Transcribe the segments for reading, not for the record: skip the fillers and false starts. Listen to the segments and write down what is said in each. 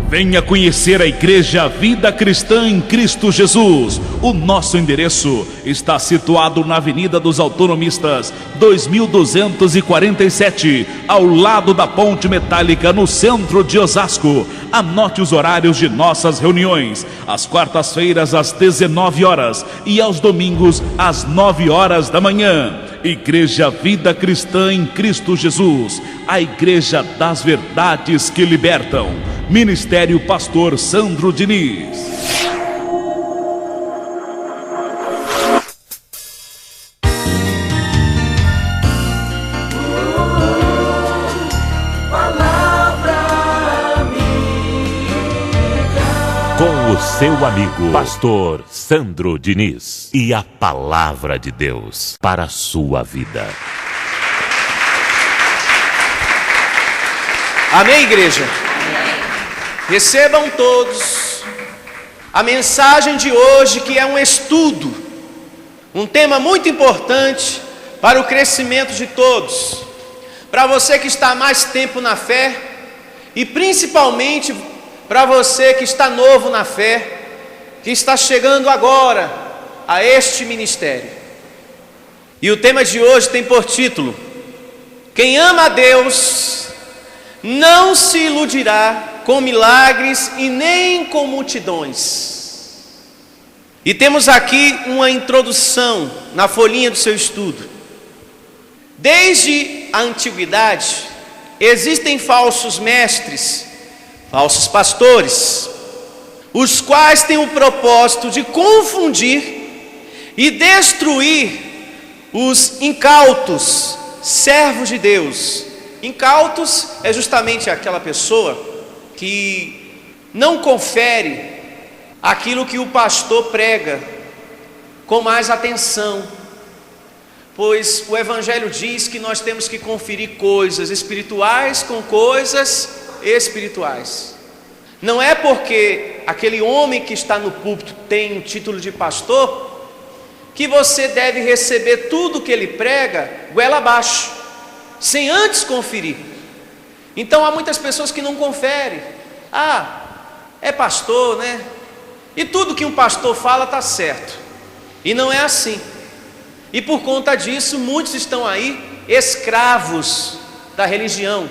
Venha conhecer a Igreja Vida Cristã em Cristo Jesus. O nosso endereço está situado na Avenida dos Autonomistas, 2247, ao lado da Ponte Metálica, no centro de Osasco. Anote os horários de nossas reuniões: às quartas-feiras às 19 horas e aos domingos às 9 horas da manhã. Igreja Vida Cristã em Cristo Jesus, a Igreja das Verdades que Libertam. Ministério Pastor Sandro Diniz. Com o seu amigo Pastor Sandro Diniz e a Palavra de Deus para a sua vida. Amém, igreja? Recebam todos a mensagem de hoje, que é um estudo, um tema muito importante para o crescimento de todos. Para você que está há mais tempo na fé e principalmente para você que está novo na fé, que está chegando agora a este ministério. E o tema de hoje tem por título: quem ama a Deus não se iludirá com milagres e nem com multidões. E temos aqui uma introdução na folhinha do seu estudo. Desde a antiguidade existem falsos mestres, falsos pastores, os quais têm o propósito de confundir e destruir os incautos, servos de Deus. Incautos é justamente aquela pessoa que não confere aquilo que o pastor prega com mais atenção, pois o Evangelho diz que nós temos que conferir coisas espirituais com coisas espirituais. Não é porque aquele homem que está no púlpito tem um título de pastor que você deve receber tudo que ele prega goela abaixo, sem antes conferir. Então há muitas pessoas que não conferem. É pastor, né? E tudo que um pastor fala está certo. E não é assim. E por conta disso, muitos estão aí escravos da religião,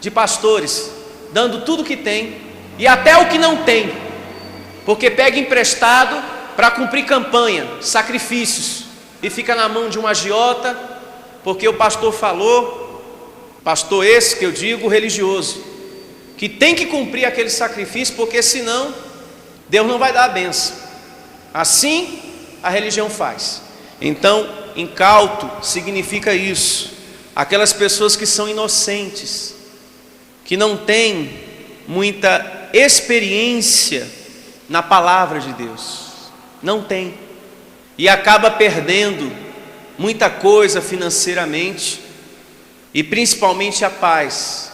de pastores, dando tudo o que tem e até o que não tem, porque pega emprestado para cumprir campanha, sacrifícios, e fica na mão de um agiota, porque o pastor falou. Pastor esse que eu digo, religioso, que tem que cumprir aquele sacrifício, porque senão Deus não vai dar a bênção. Assim a religião faz. Então, incauto significa isso: aquelas pessoas que são inocentes, que não têm muita experiência na palavra de Deus, não tem, e acaba perdendo muita coisa financeiramente, e principalmente a paz,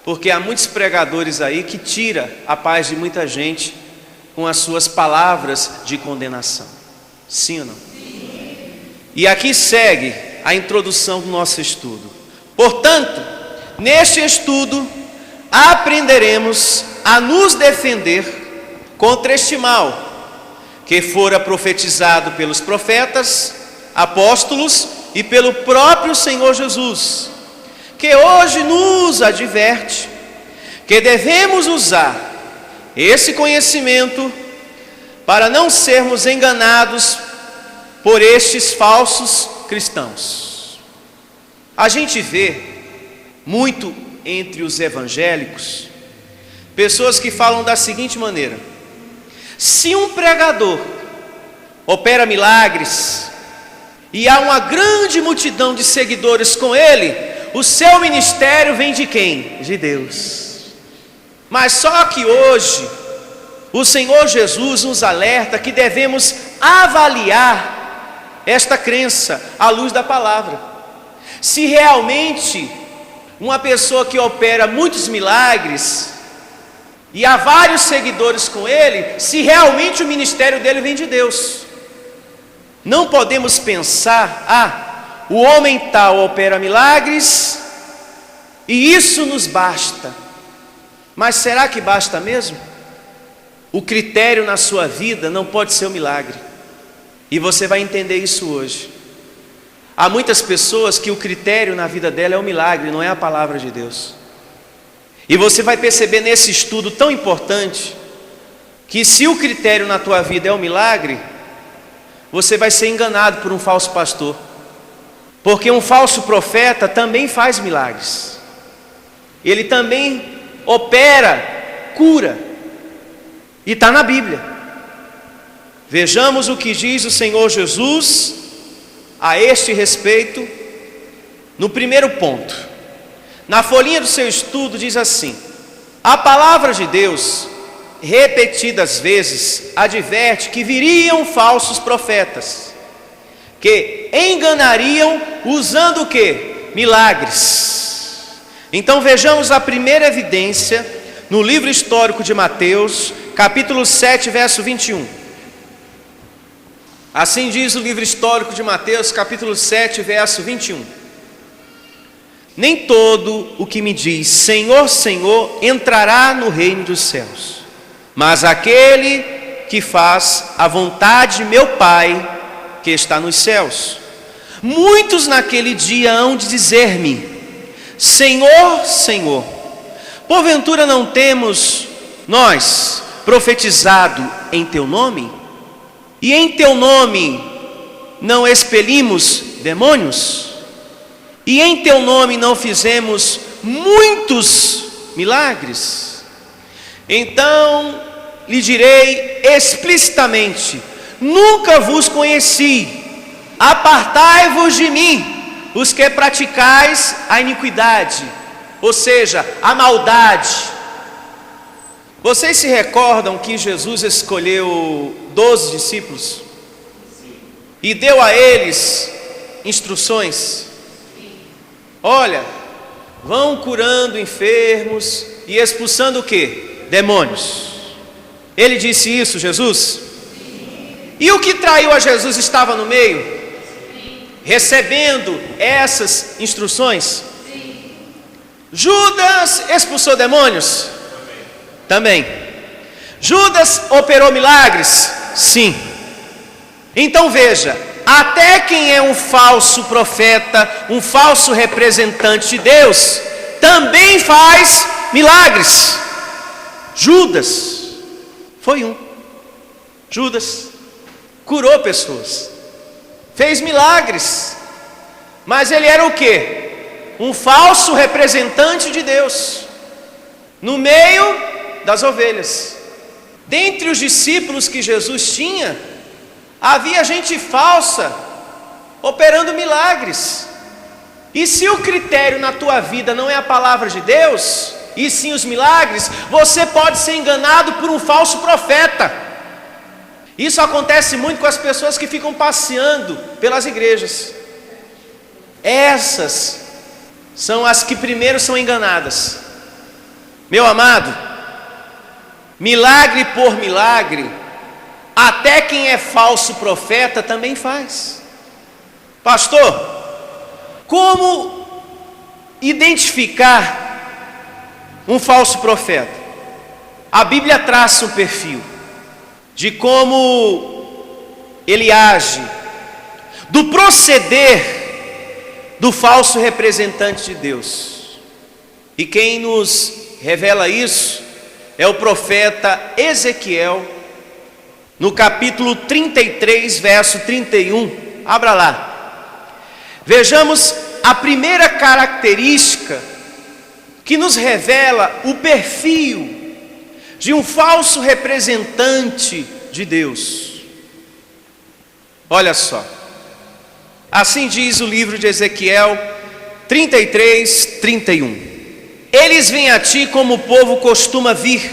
porque há muitos pregadores aí que tiram a paz de muita gente com as suas palavras de condenação. Sim ou não? Sim. E aqui segue a introdução do nosso estudo. Portanto, neste estudo aprenderemos a nos defender contra este mal que fora profetizado pelos profetas, apóstolos e pelo próprio Senhor Jesus, que hoje nos adverte que devemos usar esse conhecimento para não sermos enganados por estes falsos cristãos. A gente vê muito entre os evangélicos pessoas que falam da seguinte maneira: se um pregador opera milagres e há uma grande multidão de seguidores com ele, o seu ministério vem de quem? De Deus. Mas só que hoje o Senhor Jesus nos alerta que devemos avaliar esta crença à luz da palavra. Se realmente uma pessoa que opera muitos milagres e há vários seguidores com ele, se realmente o ministério dele vem de Deus. Não podemos pensar: o homem tal opera milagres e isso nos basta. Mas será que basta mesmo? O critério na sua vida não pode ser o milagre. E você vai entender isso hoje. Há muitas pessoas que o critério na vida dela é o milagre, não é a palavra de Deus. E você vai perceber nesse estudo tão importante, que se o critério na tua vida é o milagre, você vai ser enganado por um falso pastor. Porque um falso profeta também faz milagres. Ele também opera cura. E está na Bíblia. Vejamos o que diz o Senhor Jesus a este respeito, no primeiro ponto. Na folhinha do seu estudo diz assim: a palavra de Deus, repetidas vezes, adverte que viriam falsos profetas, que enganariam usando o quê? Milagres. Então vejamos a primeira evidência no livro histórico de Mateus, capítulo 7, verso 21. Assim diz o livro histórico de Mateus, capítulo 7, verso 21. Nem todo o que me diz Senhor, Senhor entrará no reino dos céus, mas aquele que faz a vontade de meu Pai que está nos céus. Muitos naquele dia hão de dizer-me: Senhor, Senhor, porventura não temos nós profetizado em teu nome? E em teu nome não expelimos demônios? E em teu nome não fizemos muitos milagres? Então lhe direi explicitamente: nunca vos conheci, apartai-vos de mim, os que praticais a iniquidade, ou seja, a maldade. Vocês se recordam que Jesus escolheu 12 discípulos e deu a eles instruções? Olha, vão curando enfermos e expulsando o quê? Demônios. Ele disse isso, Jesus? E o que traiu a Jesus estava no meio? Recebendo essas instruções? Judas expulsou demônios? Também. Judas operou milagres? Sim. Então veja, até quem é um falso profeta, um falso representante de Deus, também faz milagres. Judas foi um. Judas curou pessoas, fez milagres, mas ele era o quê? Um falso representante de Deus, no meio das ovelhas. Dentre os discípulos que Jesus tinha, havia gente falsa, operando milagres. E se o critério na tua vida não é a palavra de Deus, e sim os milagres, você pode ser enganado por um falso profeta. Isso acontece muito com as pessoas que ficam passeando pelas igrejas. Essas são as que primeiro são enganadas. Meu amado, milagre por milagre, até quem é falso profeta também faz. Pastor, como identificar um falso profeta? A Bíblia traça um perfil de como ele age, do proceder do falso representante de Deus. E quem nos revela isso é o profeta Ezequiel, no capítulo 33, verso 31. Abra lá. Vejamos a primeira característica que nos revela o perfil de um falso representante de Deus. Olha só. Assim diz o livro de Ezequiel 33, 31. Eles vêm a ti como o povo costuma vir,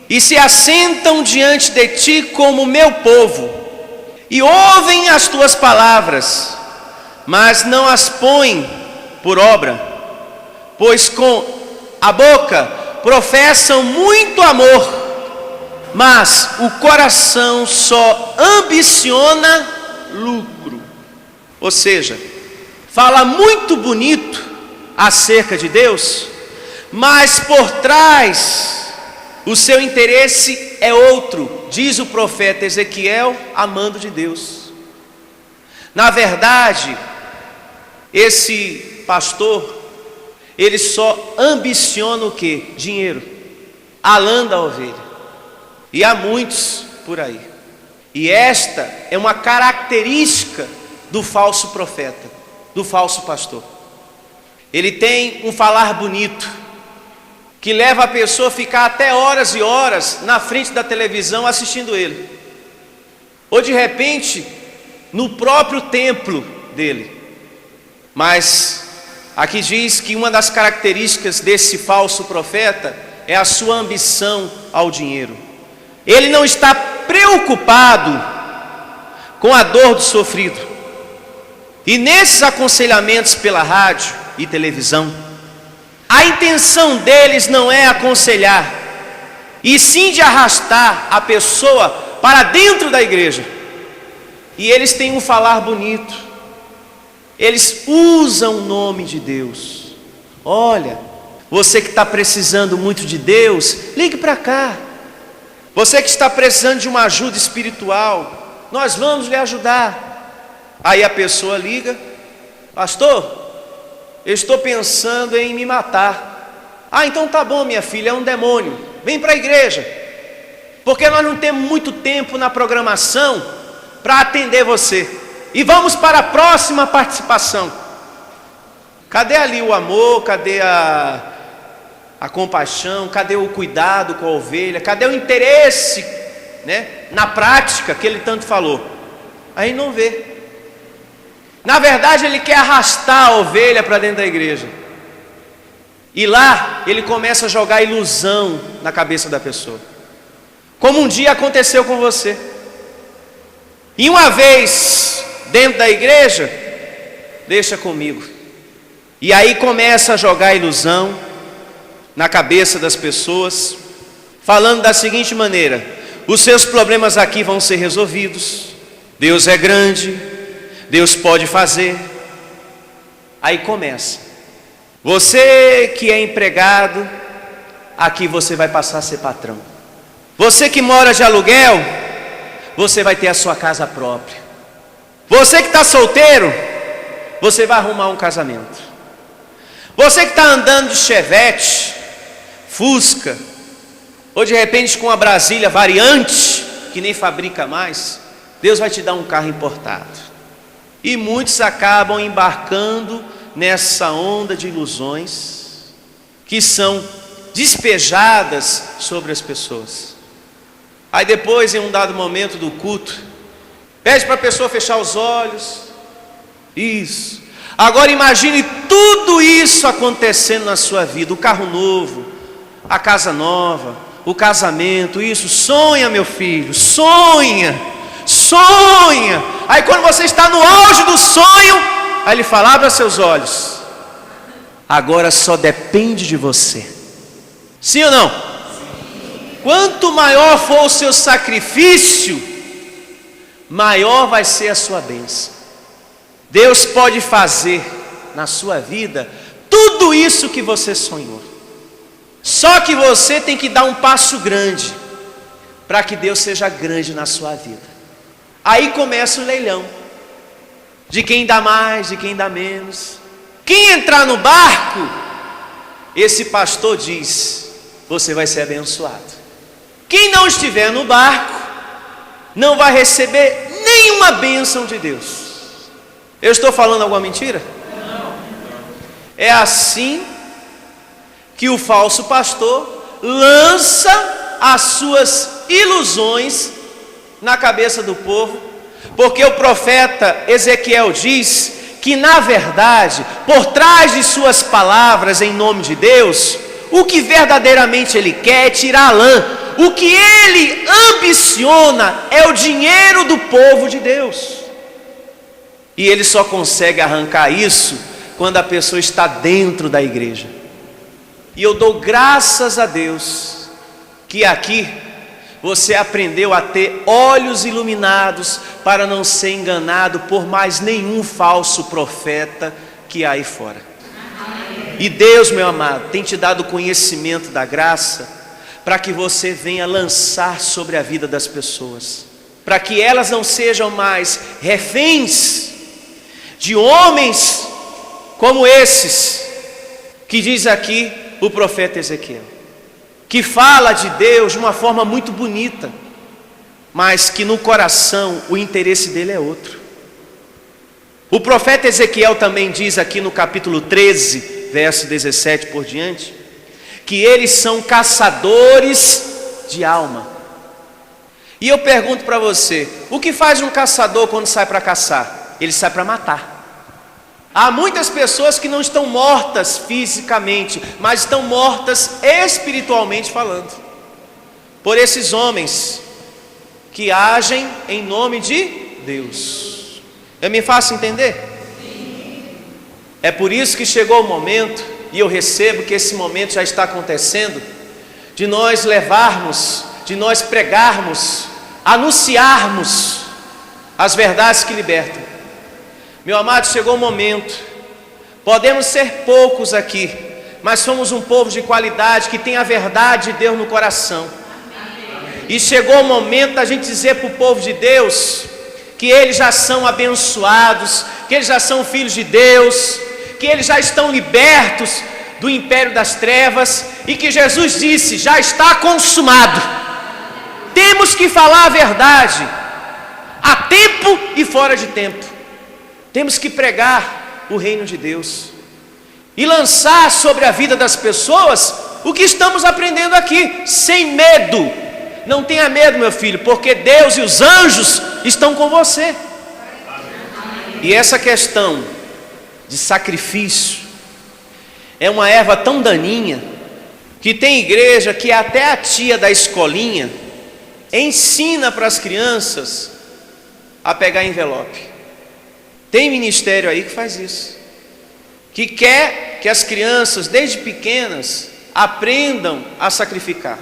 e se assentam diante de ti como meu povo, e ouvem as tuas palavras, mas não as põem por obra, pois com a boca professam muito amor, mas o coração só ambiciona lucro. Ou seja, fala muito bonito acerca de Deus, mas por trás o seu interesse é outro, diz o profeta Ezequiel, amando de Deus. Na verdade, esse pastor, ele só ambiciona o quê? Dinheiro, a lã da ovelha. E há muitos por aí. E esta é uma característica do falso profeta, do falso pastor. Ele tem um falar bonito, que leva a pessoa a ficar até horas e horas na frente da televisão assistindo ele. Ou de repente, no próprio templo dele. Mas aqui diz que uma das características desse falso profeta é a sua ambição ao dinheiro. Ele não está preocupado com a dor do sofrido. E nesses aconselhamentos pela rádio e televisão, a intenção deles não é aconselhar, e sim de arrastar a pessoa para dentro da igreja. E eles têm um falar bonito, eles usam o nome de Deus. Olha, você que está precisando muito de Deus, ligue para cá. Você que está precisando de uma ajuda espiritual, nós vamos lhe ajudar. Aí a pessoa liga: pastor, eu estou pensando em me matar. Ah, então tá bom, minha filha, é um demônio, vem para a igreja, porque nós não temos muito tempo na programação para atender você, e vamos para a próxima participação. Cadê ali o amor? Cadê a compaixão? Cadê o cuidado com a ovelha? Cadê o interesse, né, na prática que ele tanto falou? Aí não vê. Na verdade, ele quer arrastar a ovelha para dentro da igreja. E lá ele começa a jogar ilusão na cabeça da pessoa, como um dia aconteceu com você. E uma vez dentro da igreja, deixa comigo. E aí começa a jogar ilusão na cabeça das pessoas, falando da seguinte maneira: os seus problemas aqui vão ser resolvidos, Deus é grande, Deus pode fazer. Aí começa: você que é empregado, aqui você vai passar a ser patrão. Você que mora de aluguel, você vai ter a sua casa própria. Você que está solteiro, você vai arrumar um casamento. Você que está andando de Chevette, Fusca, ou de repente com a Brasília variante, que nem fabrica mais, Deus vai te dar um carro importado. E muitos acabam embarcando nessa onda de ilusões que são despejadas sobre as pessoas. Aí depois, em um dado momento do culto, pede para a pessoa fechar os olhos. Isso. Agora imagine tudo isso acontecendo na sua vida: o carro novo, a casa nova, o casamento. Isso, sonha, meu filho, sonha, sonha. Aí quando você está no auge do sonho, aí ele fala: abra seus olhos, agora só depende de você. Sim ou não? Sim. Quanto maior for o seu sacrifício, maior vai ser a sua bênção. Deus pode fazer na sua vida tudo isso que você sonhou. Só que você tem que dar um passo grande para que Deus seja grande na sua vida. Aí começa o leilão de quem dá mais, de quem dá menos. Quem entrar no barco, esse pastor diz: você vai ser abençoado. Quem não estiver no barco não vai receber nenhuma bênção de Deus. Eu estou falando alguma mentira? Não. É assim que o falso pastor lança as suas ilusões na cabeça do povo, porque o profeta Ezequiel diz que, na verdade, por trás de suas palavras em nome de Deus, o que verdadeiramente ele quer é tirar a lã. O que ele ambiciona é o dinheiro do povo de Deus. E ele só consegue arrancar isso quando a pessoa está dentro da igreja. E eu dou graças a Deus que aqui você aprendeu a ter olhos iluminados para não ser enganado por mais nenhum falso profeta que há aí fora. E Deus, meu amado, tem te dado conhecimento da graça para que você venha lançar sobre a vida das pessoas, para que elas não sejam mais reféns de homens como esses que diz aqui o profeta Ezequiel, que fala de Deus de uma forma muito bonita, mas que no coração o interesse dele é outro. O profeta Ezequiel também diz aqui no capítulo 13, verso 17 por diante, que eles são caçadores de alma. E eu pergunto para você, o que faz um caçador quando sai para caçar? Ele sai para matar. Há muitas pessoas que não estão mortas fisicamente, mas estão mortas espiritualmente falando, por esses homens que agem em nome de Deus. Eu me faço entender? É por isso que chegou o momento, e eu recebo que esse momento já está acontecendo, de nós levarmos, de nós pregarmos, anunciarmos as verdades que libertam. Meu amado, chegou o momento. Podemos ser poucos aqui, mas somos um povo de qualidade que tem a verdade de Deus no coração. E chegou o momento da gente dizer para o povo de Deus que eles já são abençoados, que eles já são filhos de Deus, que eles já estão libertos do império das trevas, e que Jesus disse: já está consumado. Temos que falar a verdade, a tempo e fora de tempo. Temos que pregar o reino de Deus e lançar sobre a vida das pessoas o que estamos aprendendo aqui, sem medo. Não tenha medo, meu filho, porque Deus e os anjos estão com você. E essa questão de sacrifício é uma erva tão daninha que tem igreja que até a tia da escolinha ensina para as crianças a pegar envelope. Tem ministério aí que faz isso, que quer que as crianças desde pequenas aprendam a sacrificar.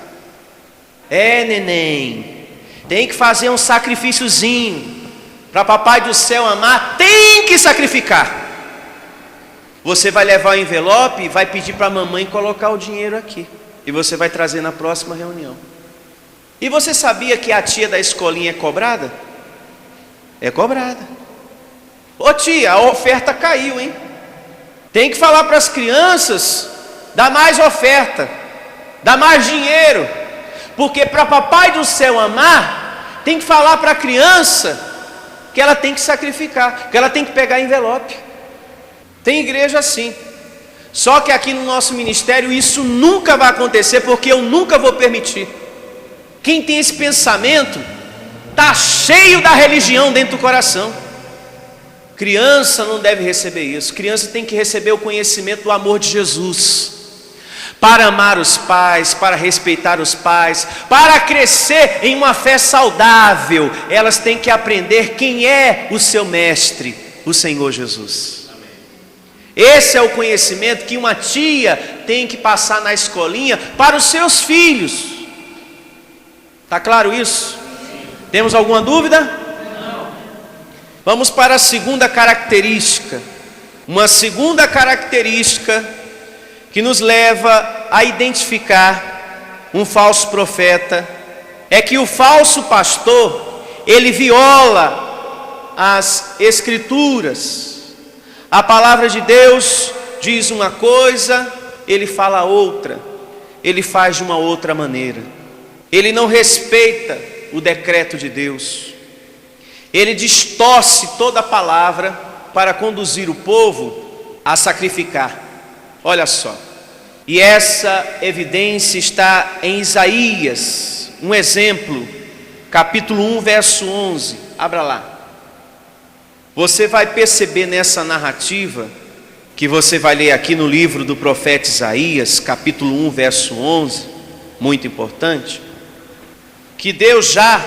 Neném, tem que fazer um sacrifíciozinho para papai do céu amar, tem que sacrificar. Você vai levar o envelope e vai pedir para a mamãe colocar o dinheiro aqui, e você vai trazer na próxima reunião. E você sabia que a tia da escolinha é cobrada? É cobrada. Ô tia, a oferta caiu, hein? Tem que falar para as crianças, dá mais oferta, dá mais dinheiro, porque para papai do céu amar, tem que falar para a criança que ela tem que sacrificar, que ela tem que pegar envelope. Tem igreja assim. Só que aqui no nosso ministério isso nunca vai acontecer, porque eu nunca vou permitir. Quem tem esse pensamento está cheio da religião dentro do coração. Criança não deve receber isso. Criança tem que receber o conhecimento do amor de Jesus, para amar os pais, para respeitar os pais, para crescer em uma fé saudável. Elas têm que aprender quem é o seu mestre, o Senhor Jesus. Esse é o conhecimento que uma tia tem que passar na escolinha para os seus filhos. Está claro isso? Temos alguma dúvida? Vamos para a segunda característica. Uma segunda característica que nos leva a identificar um falso profeta é que o falso pastor, ele viola as escrituras. A palavra de Deus diz uma coisa, ele fala outra, ele faz de uma outra maneira. Ele não respeita o decreto de Deus. Ele distorce toda a palavra para conduzir o povo a sacrificar. Olha só. E essa evidência está em Isaías, um exemplo, capítulo 1, verso 11. Abra lá. Você vai perceber nessa narrativa, que você vai ler aqui no livro do profeta Isaías, capítulo 1, verso 11, muito importante, que Deus já,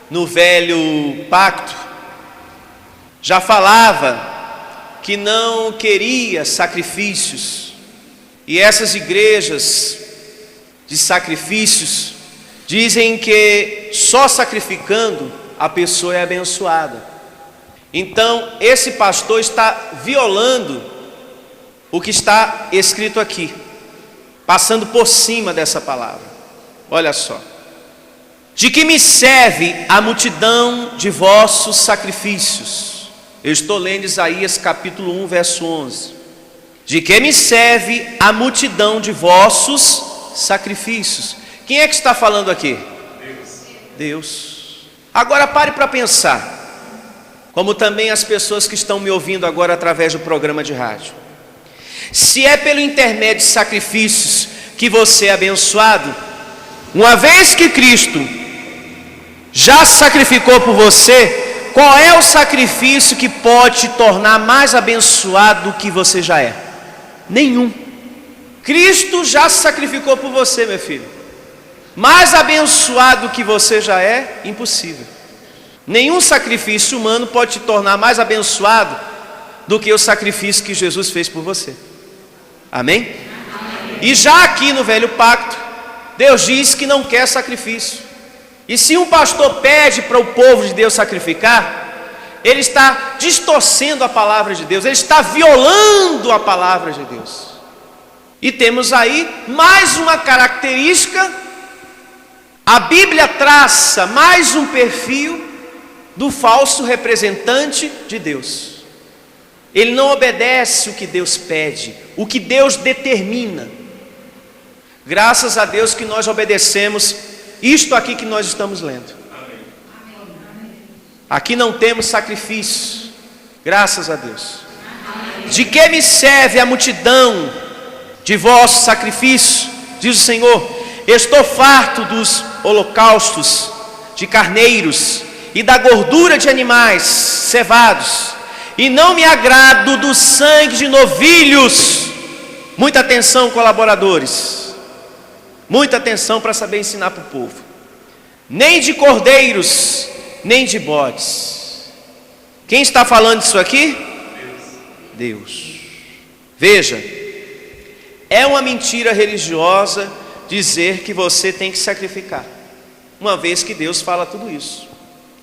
no velho pacto, já falava que não queria sacrifícios, e essas igrejas de sacrifícios dizem que só sacrificando a pessoa é abençoada. Então esse pastor está violando o que está escrito aqui, passando por cima dessa palavra. Olha só. De que me serve a multidão de vossos sacrifícios? Eu estou lendo Isaías capítulo 1, verso 11. De que me serve a multidão de vossos sacrifícios? Quem é que está falando aqui? Deus. Agora pare para pensar, como também as pessoas que estão me ouvindo agora através do programa de rádio. Se é pelo intermédio de sacrifícios que você é abençoado, uma vez que Cristo já se sacrificou por você, qual é o sacrifício que pode te tornar mais abençoado do que você já é? Nenhum. Cristo já se sacrificou por você, meu filho. Mais abençoado do que você já é, impossível. Nenhum sacrifício humano pode te tornar mais abençoado do que o sacrifício que Jesus fez por você. Amém? E já aqui no Velho Pacto, Deus diz que não quer sacrifício. E se um pastor pede para o povo de Deus sacrificar, ele está distorcendo a palavra de Deus, ele está violando a palavra de Deus. E temos aí mais uma característica, a Bíblia traça mais um perfil do falso representante de Deus. Ele não obedece o que Deus pede, o que Deus determina. Graças a Deus que nós obedecemos isto aqui que nós estamos lendo. Aqui não temos sacrifício, graças a Deus. De que me serve a multidão de vossos sacrifícios? Diz o Senhor: estou farto dos holocaustos de carneiros e da gordura de animais cevados, e não me agrado do sangue de novilhos. Muita atenção, colaboradores, muita atenção para saber ensinar para o povo. Nem de cordeiros, nem de bodes. Quem está falando isso aqui? Deus. Veja, é uma mentira religiosa dizer que você tem que sacrificar, uma vez que Deus fala tudo isso.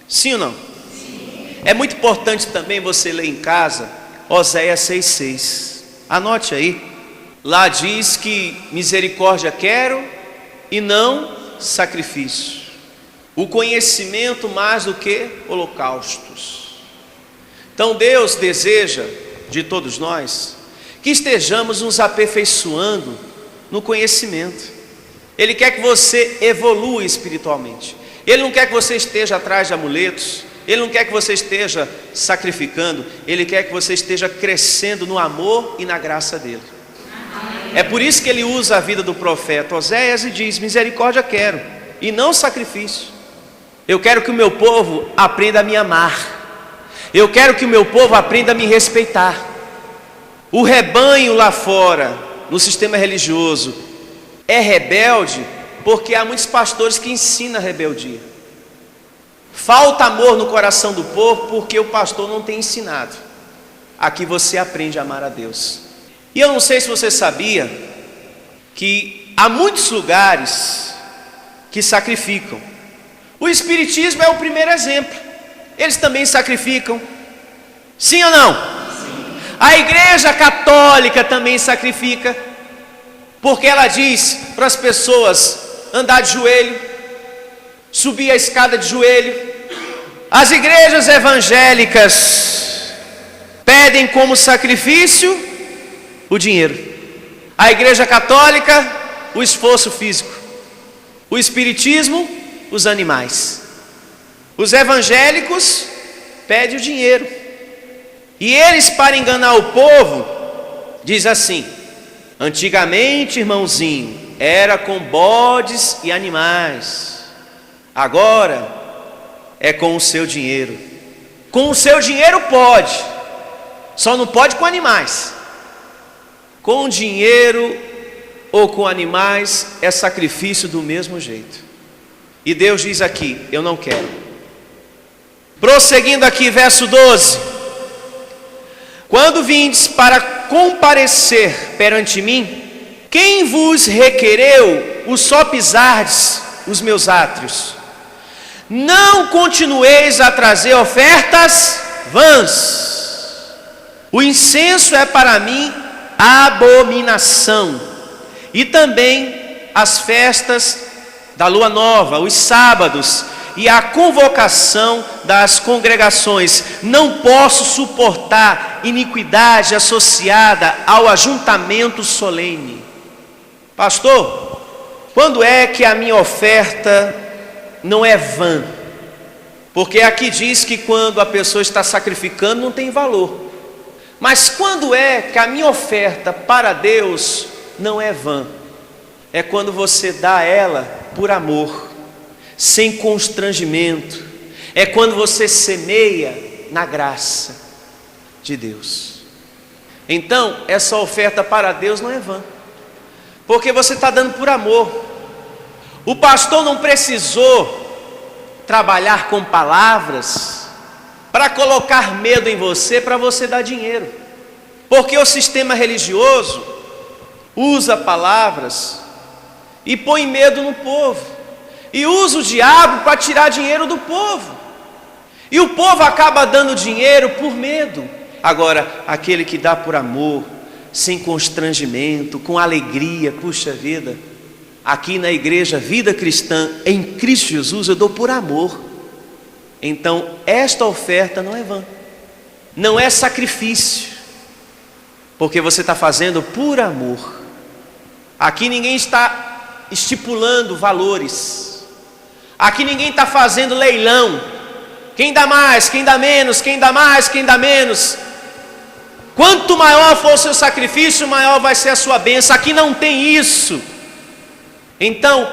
Sim ou não? Sim. É muito importante também você ler em casa Oséias 6,6. Anote aí. Lá diz que misericórdia quero e não sacrifício. O conhecimento mais do que holocaustos. Então Deus deseja de todos nós que estejamos nos aperfeiçoando no conhecimento. Ele quer que você evolua espiritualmente. Ele não quer que você esteja atrás de amuletos. Ele não quer que você esteja sacrificando. Ele quer que você esteja crescendo no amor e na graça dele. É por isso que ele usa a vida do profeta Oséias e diz: misericórdia quero e não sacrifício. Eu quero que o meu povo aprenda a me amar. Eu quero que o meu povo aprenda a me respeitar. O rebanho lá fora, no sistema religioso, é rebelde porque há muitos pastores que ensinam a rebeldia. Falta amor no coração do povo porque o pastor não tem ensinado. Aqui você aprende a amar a Deus. E eu não sei se você sabia que há muitos lugares que sacrificam. O Espiritismo é o primeiro exemplo. Eles também sacrificam. Sim ou não? Sim. A Igreja Católica também sacrifica, porque ela diz para as pessoas andar de joelho, subir a escada de joelho. As igrejas evangélicas pedem como sacrifício o dinheiro. A Igreja Católica, o esforço físico. O Espiritismo, os animais. Os evangélicos pedem o dinheiro. E eles, para enganar o povo, diz assim: antigamente, irmãozinho, era com bodes e animais. Agora é com o seu dinheiro. Com o seu dinheiro pode, só não pode com animais. Com dinheiro ou com animais é sacrifício do mesmo jeito. E Deus diz aqui: eu não quero. Prosseguindo aqui, verso 12: quando vindes para comparecer perante mim, quem vos requereu o só pisardes os meus átrios? Não continueis a trazer ofertas vãs. O incenso é para mim abominação. E também as festas da lua nova, os sábados e a convocação das congregações. Não posso suportar iniquidade associada ao ajuntamento solene. Pastor, quando é que a minha oferta não é vã? Porque aqui diz que quando a pessoa está sacrificando não tem valor. Mas quando é que a minha oferta para Deus não é vã? É quando você dá ela por amor, sem constrangimento. É quando você semeia na graça de Deus. Então, essa oferta para Deus não é vã, porque você está dando por amor. O pastor não precisou trabalhar com palavras para colocar medo em você, para você dar dinheiro, porque o sistema religioso usa palavras e põe medo no povo, e usa o diabo para tirar dinheiro do povo, e o povo acaba dando dinheiro por medo. Agora, aquele que dá por amor, sem constrangimento, com alegria, puxa vida, aqui na igreja Vida Cristã, em Cristo Jesus, eu dou por amor. Então, esta oferta não é vã, não é sacrifício, porque você está fazendo por amor. Aqui ninguém está estipulando valores, aqui ninguém está fazendo leilão, quem dá mais, quem dá menos, quem dá mais, quem dá menos. Quanto maior for o seu sacrifício, maior vai ser a sua bênção. Aqui não tem isso. Então,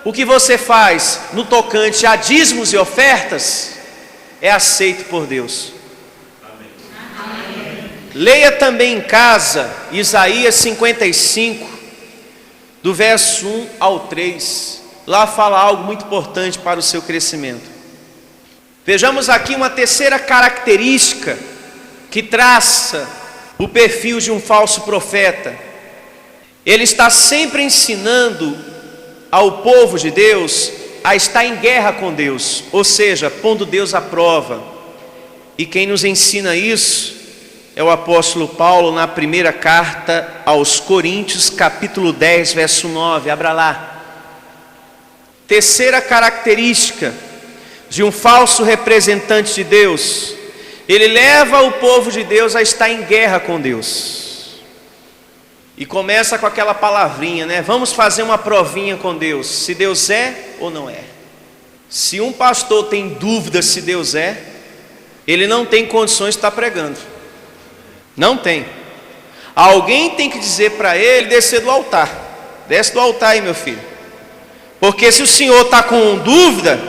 o que você faz no tocante a dízimos e ofertas é aceito por Deus. Amém. Leia também em casa Isaías 55, do verso 1 ao 3. Lá fala algo muito importante para o seu crescimento. Vejamos aqui uma terceira característica que traça o perfil de um falso profeta. Ele está sempre ensinando ao povo de Deus a estar em guerra com Deus, ou seja, pondo Deus à prova. E quem nos ensina isso é o apóstolo Paulo na primeira carta aos Coríntios, capítulo 10, verso 9. Abra lá. Terceira característica de um falso representante de Deus: ele leva o povo de Deus a estar em guerra com Deus. E começa com aquela palavrinha, né? Vamos fazer uma provinha com Deus, se Deus é ou não é. Se um pastor tem dúvida se Deus é, ele não tem condições de estar pregando. Não tem. Alguém tem que dizer para ele descer do altar. Desce do altar aí, meu filho. Porque se o senhor está com dúvida,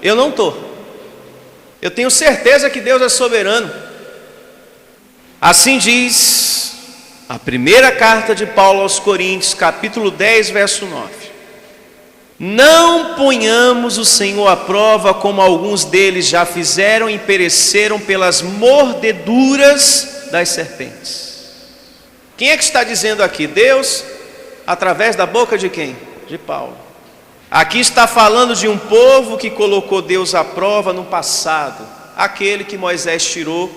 eu não estou. Eu tenho certeza que Deus é soberano. Assim diz a primeira carta de Paulo aos Coríntios, capítulo 10, verso 9. Não ponhamos o Senhor à prova, como alguns deles já fizeram e pereceram pelas mordeduras das serpentes. Quem é que está dizendo aqui? Deus, através da boca de quem? De Paulo. Aqui está falando de um povo que colocou Deus à prova no passado, aquele que Moisés tirou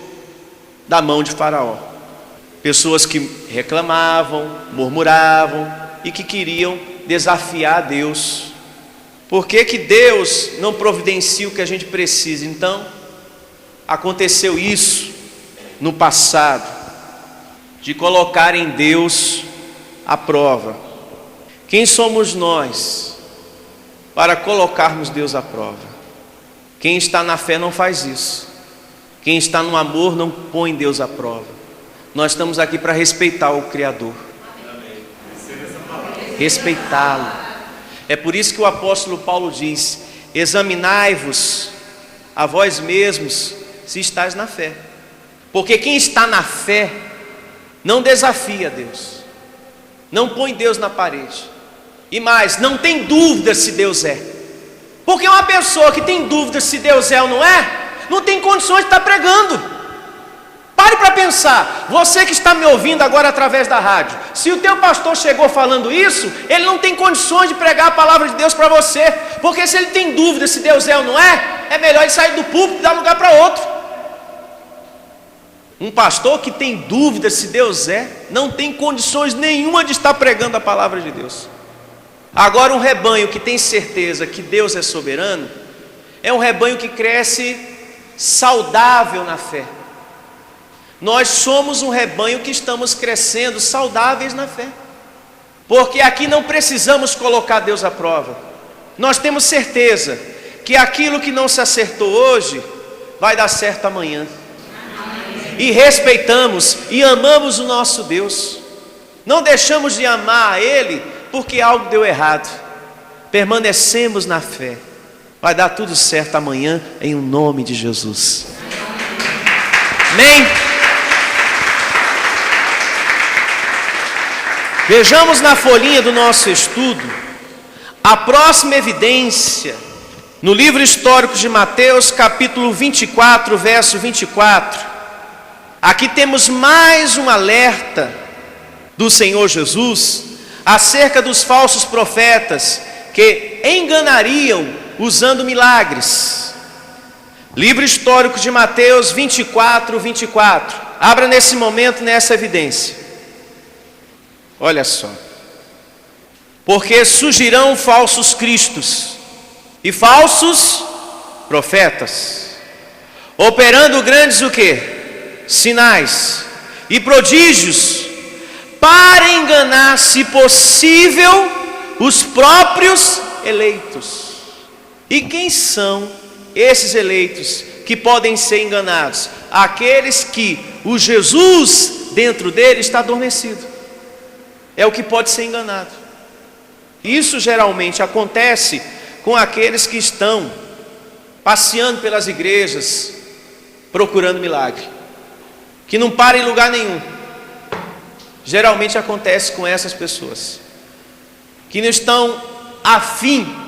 da mão de Faraó. Pessoas que reclamavam, murmuravam e que queriam desafiar Deus. Por que que Deus não providencia o que a gente precisa? Então, aconteceu isso no passado, de colocar em Deus à prova. Quem somos nós para colocarmos Deus à prova? Quem está na fé não faz isso. Quem está no amor não põe Deus à prova. Nós estamos aqui para respeitar o Criador, respeitá-lo. É por isso que o apóstolo Paulo diz: examinai-vos a vós mesmos se estáis na fé. Porque quem está na fé não desafia Deus, não põe Deus na parede, e mais, não tem dúvida se Deus é. Porque uma pessoa que tem dúvida se Deus é ou não é, não tem condições de estar pregando. Pare para pensar, você que está me ouvindo agora através da rádio, se o teu pastor chegou falando isso, ele não tem condições de pregar a palavra de Deus para você, porque se ele tem dúvida se Deus é ou não é, é melhor ele sair do púlpito e dar lugar para outro. Um pastor que tem dúvida se Deus não tem condições nenhuma de estar pregando a palavra de Deus. Agora, um rebanho que tem certeza que Deus é soberano, é um rebanho que cresce saudável na fé. Nós somos um rebanho que estamos crescendo saudáveis na fé, porque aqui não precisamos colocar Deus à prova. Nós temos certeza que aquilo que não se acertou hoje, vai dar certo amanhã. E respeitamos e amamos o nosso Deus. Não deixamos de amar a Ele porque algo deu errado. Permanecemos na fé. Vai dar tudo certo amanhã, em nome de Jesus. Amém? Vejamos na folhinha do nosso estudo a próxima evidência, no livro histórico de Mateus, capítulo 24, verso 24. Aqui temos mais um alerta do Senhor Jesus acerca dos falsos profetas que enganariam usando milagres. Livro histórico de Mateus 24, 24. Abra nesse momento nessa evidência. Olha só. Porque surgirão falsos cristos e falsos profetas, operando grandes o quê? Sinais e prodígios, para enganar, se possível, os próprios eleitos. E quem são esses eleitos que podem ser enganados? Aqueles que o Jesus dentro dele está adormecido. É o que pode ser enganado. Isso geralmente acontece com aqueles que estão passeando pelas igrejas procurando milagre, que não para em lugar nenhum. Geralmente acontece com essas pessoas que não estão a fim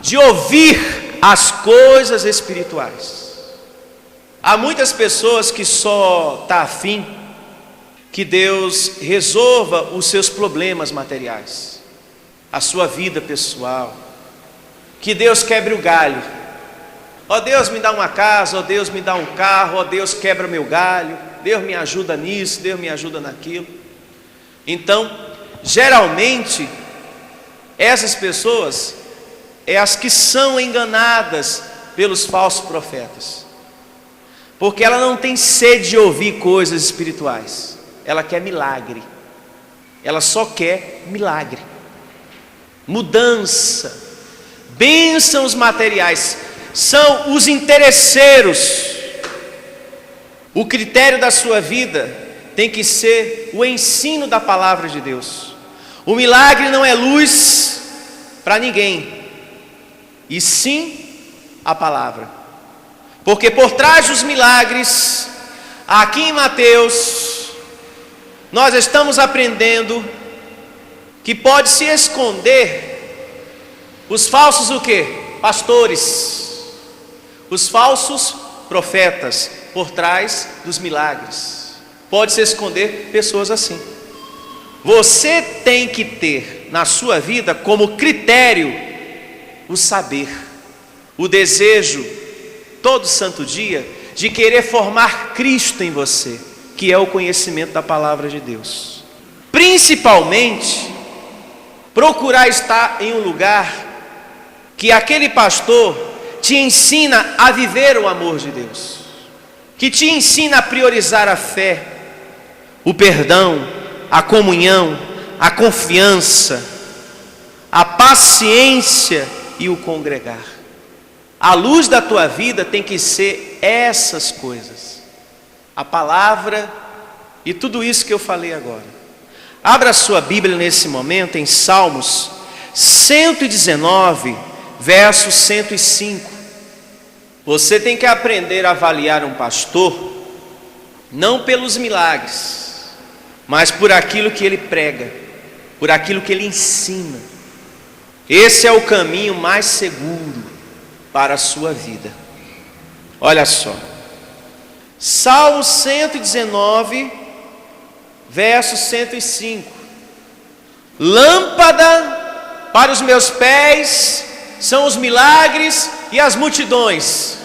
de ouvir as coisas espirituais. Há muitas pessoas que só estão a fim que Deus resolva os seus problemas materiais, a sua vida pessoal, que Deus quebre o galho. Ó Deus, me dá uma casa, ó Deus, me dá um carro, ó Deus, quebra meu galho, Deus me ajuda nisso, Deus me ajuda naquilo. Então, geralmente, essas pessoas é as que são enganadas pelos falsos profetas, porque ela não tem sede de ouvir coisas espirituais, ela quer milagre, ela só quer milagre, mudança, bênçãos materiais, são os interesseiros. O critério da sua vida tem que ser o ensino da palavra de Deus. O milagre não é luz para ninguém, e sim a palavra, porque por trás dos milagres, aqui em Mateus, nós estamos aprendendo que pode se esconder os falsos o quê? Pastores, os falsos profetas por trás dos milagres. Pode se esconder pessoas assim. Você tem que ter na sua vida como critério o saber, o desejo, todo santo dia, de querer formar Cristo em você, que é o conhecimento da palavra de Deus. Principalmente, procurar estar em um lugar que aquele pastor te ensina a viver o amor de Deus, que te ensina a priorizar a fé, o perdão, a comunhão, a confiança, a paciência e o congregar. A luz da tua vida tem que ser essas coisas, a palavra e tudo isso que eu falei agora. Abra a sua Bíblia nesse momento em Salmos 119, verso 105. Você tem que aprender a avaliar um pastor não pelos milagres, mas por aquilo que ele prega, por aquilo que ele ensina. Esse é o caminho mais seguro para a sua vida. Olha só, Salmo 119, verso 105. Lâmpada para os meus pés são os milagres e as multidões.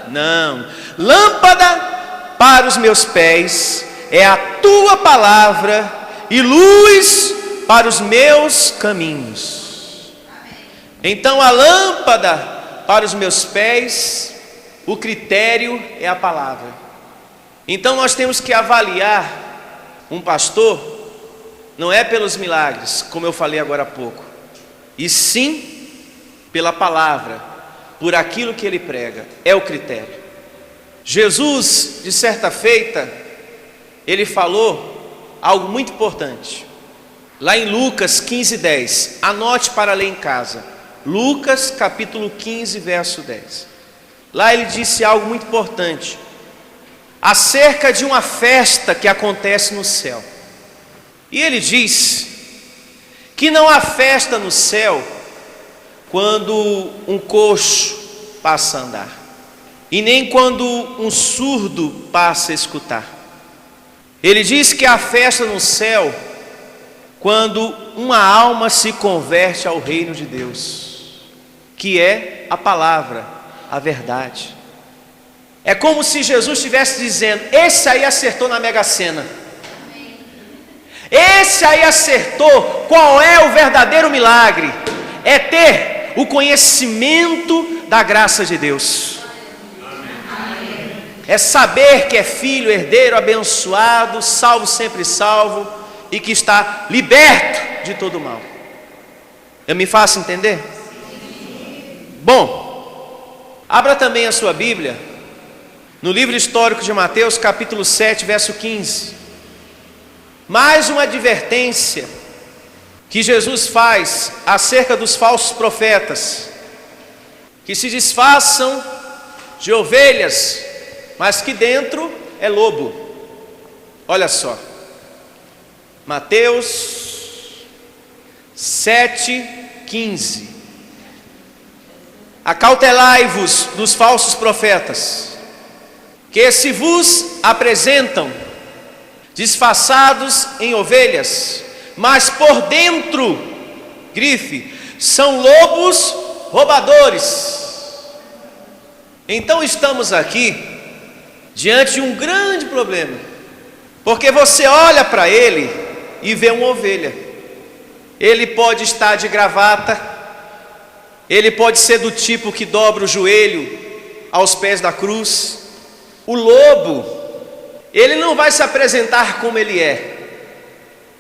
Não. Lâmpada para os meus pés é a tua palavra e luz para os meus caminhos. Então a lâmpada para os meus pés, o critério é a palavra. Então nós temos que avaliar um pastor, não é pelos milagres, como eu falei agora há pouco, e sim pela palavra, por aquilo que ele prega, é o critério. Jesus, de certa feita, ele falou algo muito importante, lá em Lucas 15:10, anote para ler em casa, Lucas capítulo 15, verso 10. Lá ele disse algo muito importante, acerca de uma festa que acontece no céu. E ele diz que não há festa no céu quando um coxo passa a andar, e nem quando um surdo passa a escutar. Ele diz que há festa no céu quando uma alma se converte ao reino de Deus, que é a palavra, a verdade. É como se Jesus estivesse dizendo: esse aí acertou na Mega Sena, esse aí acertou. Qual é o verdadeiro milagre? É ter o conhecimento da graça de Deus, é saber que é filho, herdeiro, abençoado, salvo, sempre salvo, e que está liberto de todo mal. Eu me faço entender? Bom, abra também a sua Bíblia no livro histórico de Mateus, capítulo 7, verso 15. Mais uma advertência que Jesus faz acerca dos falsos profetas, que se disfarçam de ovelhas, mas que dentro é lobo. Olha só, Mateus 7:15. Acautelai-vos dos falsos profetas, que se vos apresentam disfarçados em ovelhas, mas por dentro, grife, são lobos roubadores. Então estamos aqui diante de um grande problema, porque você olha para ele e vê uma ovelha. Ele pode estar de gravata, ele pode ser do tipo que dobra o joelho aos pés da cruz. O lobo, ele não vai se apresentar como ele é.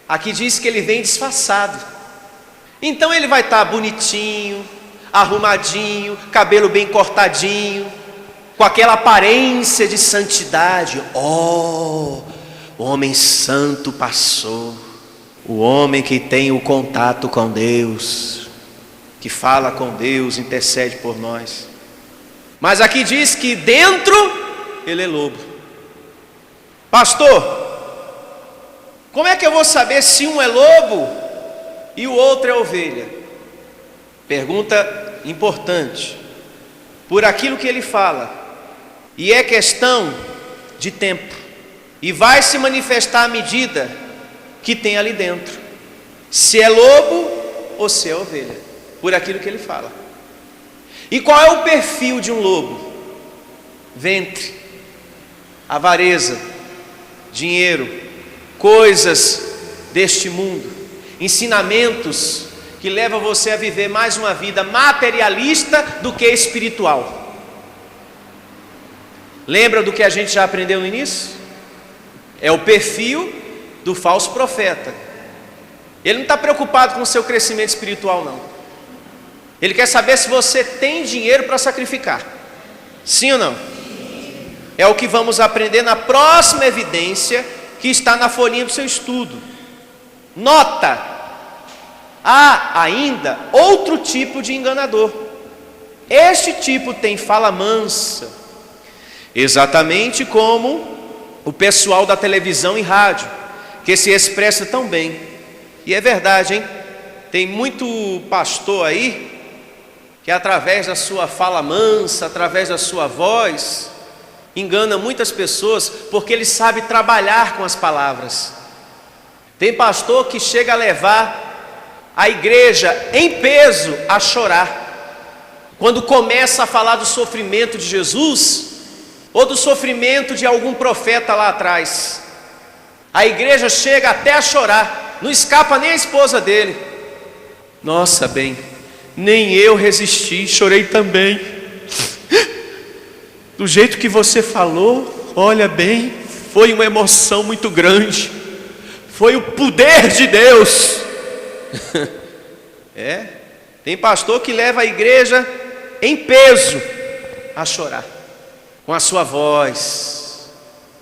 Aqui diz que ele vem disfarçado. Então ele vai estar bonitinho, arrumadinho, cabelo bem cortadinho, com aquela aparência de santidade. Oh, o homem santo passou, o homem que tem o contato com Deus, que fala com Deus, intercede por nós. Mas aqui diz que dentro ele é lobo. Pastor, como é que eu vou saber se um é lobo e o outro é ovelha? Pergunta importante. Por aquilo que ele fala, e é questão de tempo, e vai se manifestar à medida que tem ali dentro, se é lobo ou se é ovelha, por aquilo que ele fala. E qual é o perfil de um lobo? Ventre, avareza, dinheiro, coisas deste mundo, ensinamentos que levam você a viver mais uma vida materialista do que espiritual. Lembra do que a gente já aprendeu no início? É o perfil do falso profeta. Ele não está preocupado com o seu crescimento espiritual, não. Ele quer saber se você tem dinheiro para sacrificar. Sim ou não? É o que vamos aprender na próxima evidência que está na folhinha do seu estudo. Nota: há ainda outro tipo de enganador. Este tipo tem fala mansa, exatamente como o pessoal da televisão e rádio, que se expressa tão bem. E é verdade, hein? Tem muito pastor aí que através da sua fala mansa, através da sua voz, engana muitas pessoas, porque ele sabe trabalhar com as palavras. Tem pastor que chega a levar a igreja em peso a chorar. Quando começa a falar do sofrimento de Jesus, ou do sofrimento de algum profeta lá atrás. A igreja chega até a chorar, não escapa nem a esposa dele. Nossa, bem, nem eu resisti, chorei também. Do jeito que você falou, olha bem, foi uma emoção muito grande, foi o poder de Deus. Tem pastor que leva a igreja em peso a chorar, com a sua voz.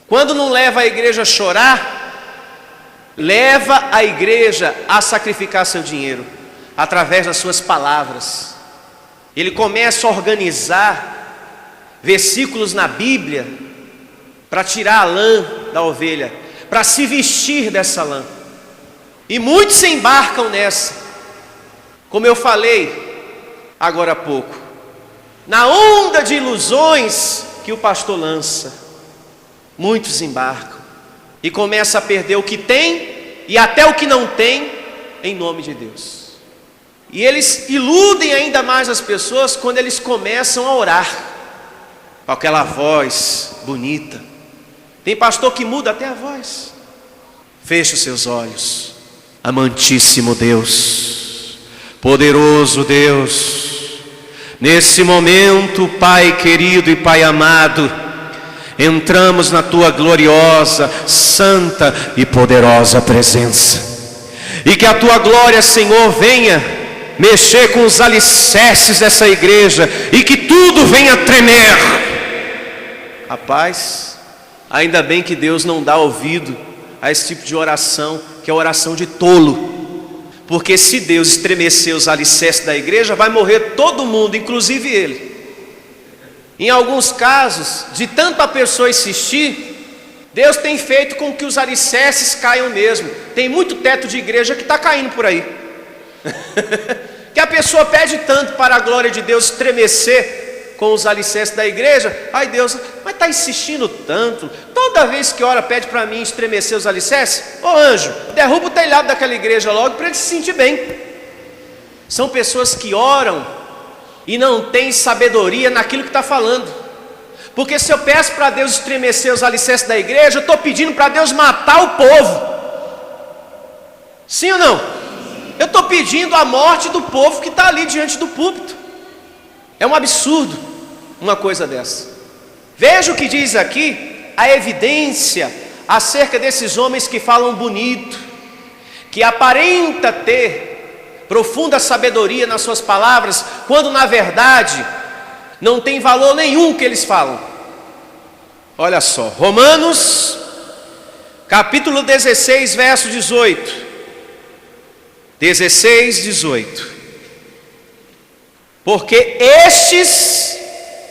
Quando não leva a igreja a chorar, leva a igreja a sacrificar seu dinheiro, através das suas palavras. Ele começa a organizar versículos na Bíblia, para tirar a lã da ovelha, para se vestir dessa lã. E muitos se embarcam nessa, como eu falei agora há pouco, na onda de ilusões que o pastor lança. Muitos embarcam e começam a perder o que tem e até o que não tem, em nome de Deus. E eles iludem ainda mais as pessoas quando eles começam a orar com aquela voz bonita. Tem pastor que muda até a voz. Feche os seus olhos. Amantíssimo Deus, poderoso Deus, nesse momento, Pai querido e Pai amado, entramos na Tua gloriosa, santa e poderosa presença. E que a Tua glória, Senhor, venha mexer com os alicerces dessa igreja, e que tudo venha tremer. Rapaz, ainda bem que Deus não dá ouvido a esse tipo de oração, que é oração de tolo. Porque se Deus estremecer os alicerces da igreja, vai morrer todo mundo, inclusive ele. Em alguns casos, de tanto a pessoa insistir, Deus tem feito com que os alicerces caiam mesmo. Tem muito teto de igreja que está caindo por aí. Que a pessoa pede tanto para a glória de Deus estremecer com os alicerces da igreja. Ai Deus, mas está insistindo tanto. Toda vez que ora pede para mim estremecer os alicerces. Ô anjo, derruba o telhado daquela igreja logo para ele se sentir bem. São pessoas que oram e não têm sabedoria naquilo que está falando. Porque se eu peço para Deus estremecer os alicerces da igreja, eu estou pedindo para Deus matar o povo. Sim ou não? Eu estou pedindo a morte do povo que está ali diante do púlpito. É um absurdo uma coisa dessa. Veja o que diz aqui, a evidência acerca desses homens que falam bonito, que aparenta ter profunda sabedoria nas suas palavras, quando na verdade não tem valor nenhum que eles falam. Olha só, Romanos capítulo 16, verso 18. 16, 18. Porque estes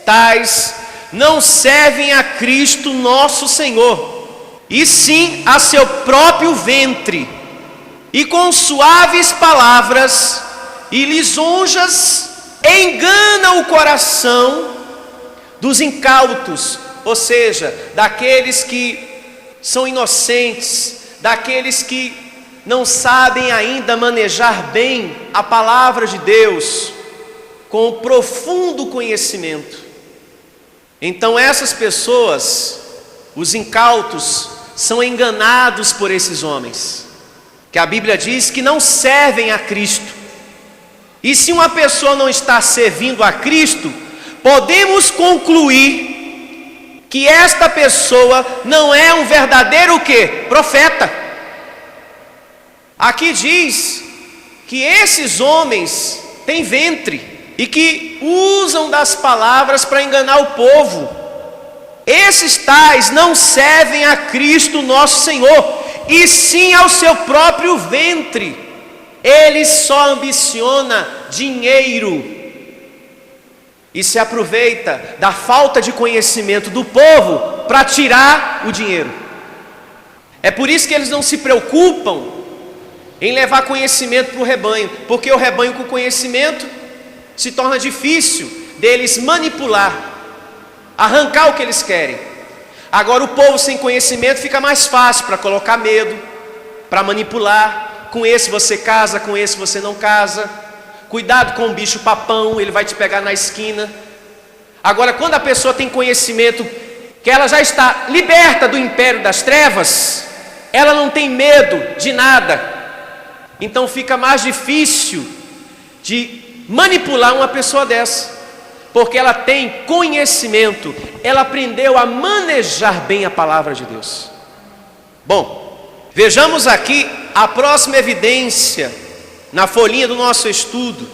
tais não servem a Cristo nosso Senhor, e sim a seu próprio ventre, e com suaves palavras e lisonjas enganam o coração dos incautos, ou seja, daqueles que são inocentes, daqueles que não sabem ainda manejar bem a palavra de Deus com profundo conhecimento. Então essas pessoas, os incautos, são enganados por esses homens, que a Bíblia diz que não servem a Cristo. E se uma pessoa não está servindo a Cristo, podemos concluir que esta pessoa não é um verdadeiro o quê? Profeta. Aqui diz que esses homens têm ventre e que usam das palavras para enganar o povo. Esses tais não servem a Cristo nosso Senhor, e sim ao seu próprio ventre. Ele só ambiciona dinheiro e se aproveita da falta de conhecimento do povo para tirar o dinheiro. É por isso que eles não se preocupam em levar conhecimento para o rebanho, porque o rebanho com conhecimento se torna difícil deles manipular, arrancar o que eles querem. Agora o povo sem conhecimento fica mais fácil para colocar medo, para manipular. Com esse você casa, com esse você não casa. Cuidado com o bicho papão, ele vai te pegar na esquina. Agora quando a pessoa tem conhecimento que ela já está liberta do império das trevas, ela não tem medo de nada. Então fica mais difícil de manipular uma pessoa dessa, porque ela tem conhecimento, ela aprendeu a manejar bem a palavra de Deus. Bom, vejamos aqui a próxima evidência na folhinha do nosso estudo.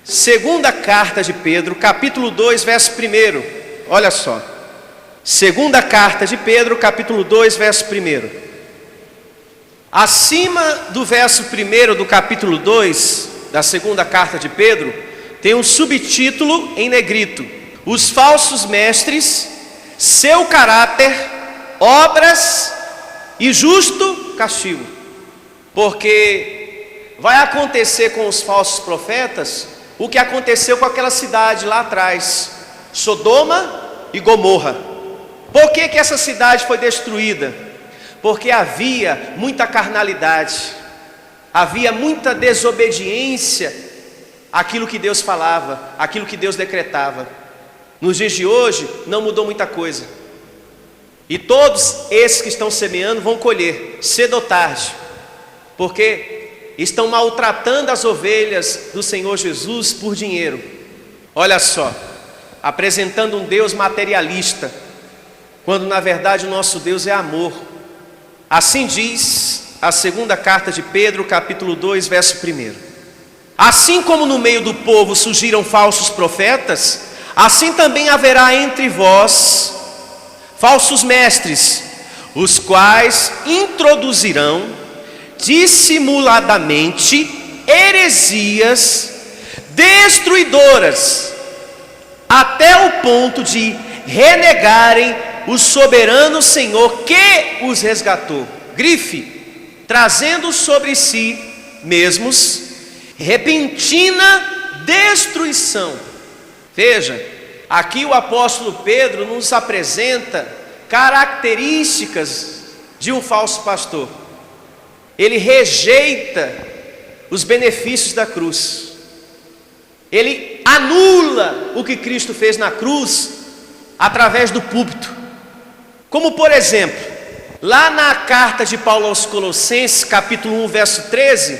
Segunda carta de Pedro, capítulo 2, verso 1. Olha só. Segunda carta de Pedro, capítulo 2, verso 1. Acima do verso 1 do capítulo 2 da segunda carta de Pedro, tem um subtítulo em negrito: os falsos mestres, seu caráter, obras e justo castigo. Porque vai acontecer com os falsos profetas o que aconteceu com aquela cidade lá atrás, Sodoma e Gomorra. Por que essa cidade foi destruída? Porque havia muita carnalidade, havia muita desobediência àquilo que Deus falava, àquilo que Deus decretava. Nos dias de hoje não mudou muita coisa, e todos esses que estão semeando vão colher, cedo ou tarde, porque estão maltratando as ovelhas do Senhor Jesus por dinheiro. Olha só, apresentando um Deus materialista, quando na verdade o nosso Deus é amor. Assim diz a segunda carta de Pedro, capítulo 2, verso 1. Assim como no meio do povo surgiram falsos profetas, assim também haverá entre vós falsos mestres, os quais introduzirão dissimuladamente heresias destruidoras, até o ponto de renegarem o soberano Senhor que os resgatou. Grife: trazendo sobre si mesmos repentina destruição. Veja, aqui o apóstolo Pedro nos apresenta características de um falso pastor. Ele rejeita os benefícios da cruz, ele anula o que Cristo fez na cruz através do púlpito. Como por exemplo, lá na carta de Paulo aos Colossenses, capítulo 1, verso 13,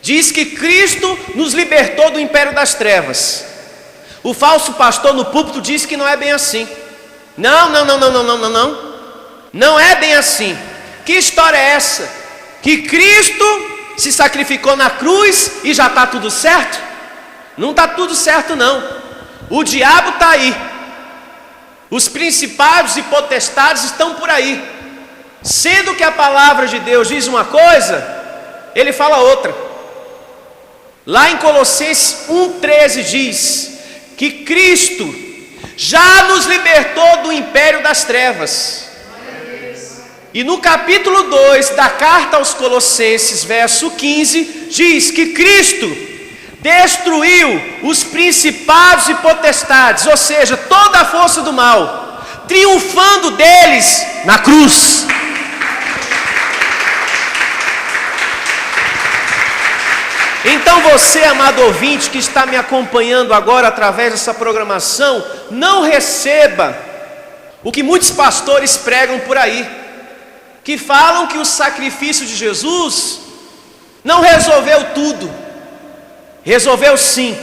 diz que Cristo nos libertou do império das trevas. O falso pastor no púlpito diz que não é bem assim. Não é bem assim. Que história é essa? Que Cristo se sacrificou na cruz e já está tudo certo? Não está tudo certo não. O diabo está aí, os principados e potestades estão por aí. Sendo que a palavra de Deus diz uma coisa, ele fala outra. Lá em Colossenses 1,13 diz que Cristo já nos libertou do império das trevas. E no capítulo 2 da carta aos Colossenses, verso 15, diz que Cristo destruiu os principados e potestades, ou seja, toda a força do mal, triunfando deles na cruz. Então você, amado ouvinte, que está me acompanhando agora através dessa programação, não receba o que muitos pastores pregam por aí, que falam que o sacrifício de Jesus não resolveu tudo. Resolveu sim,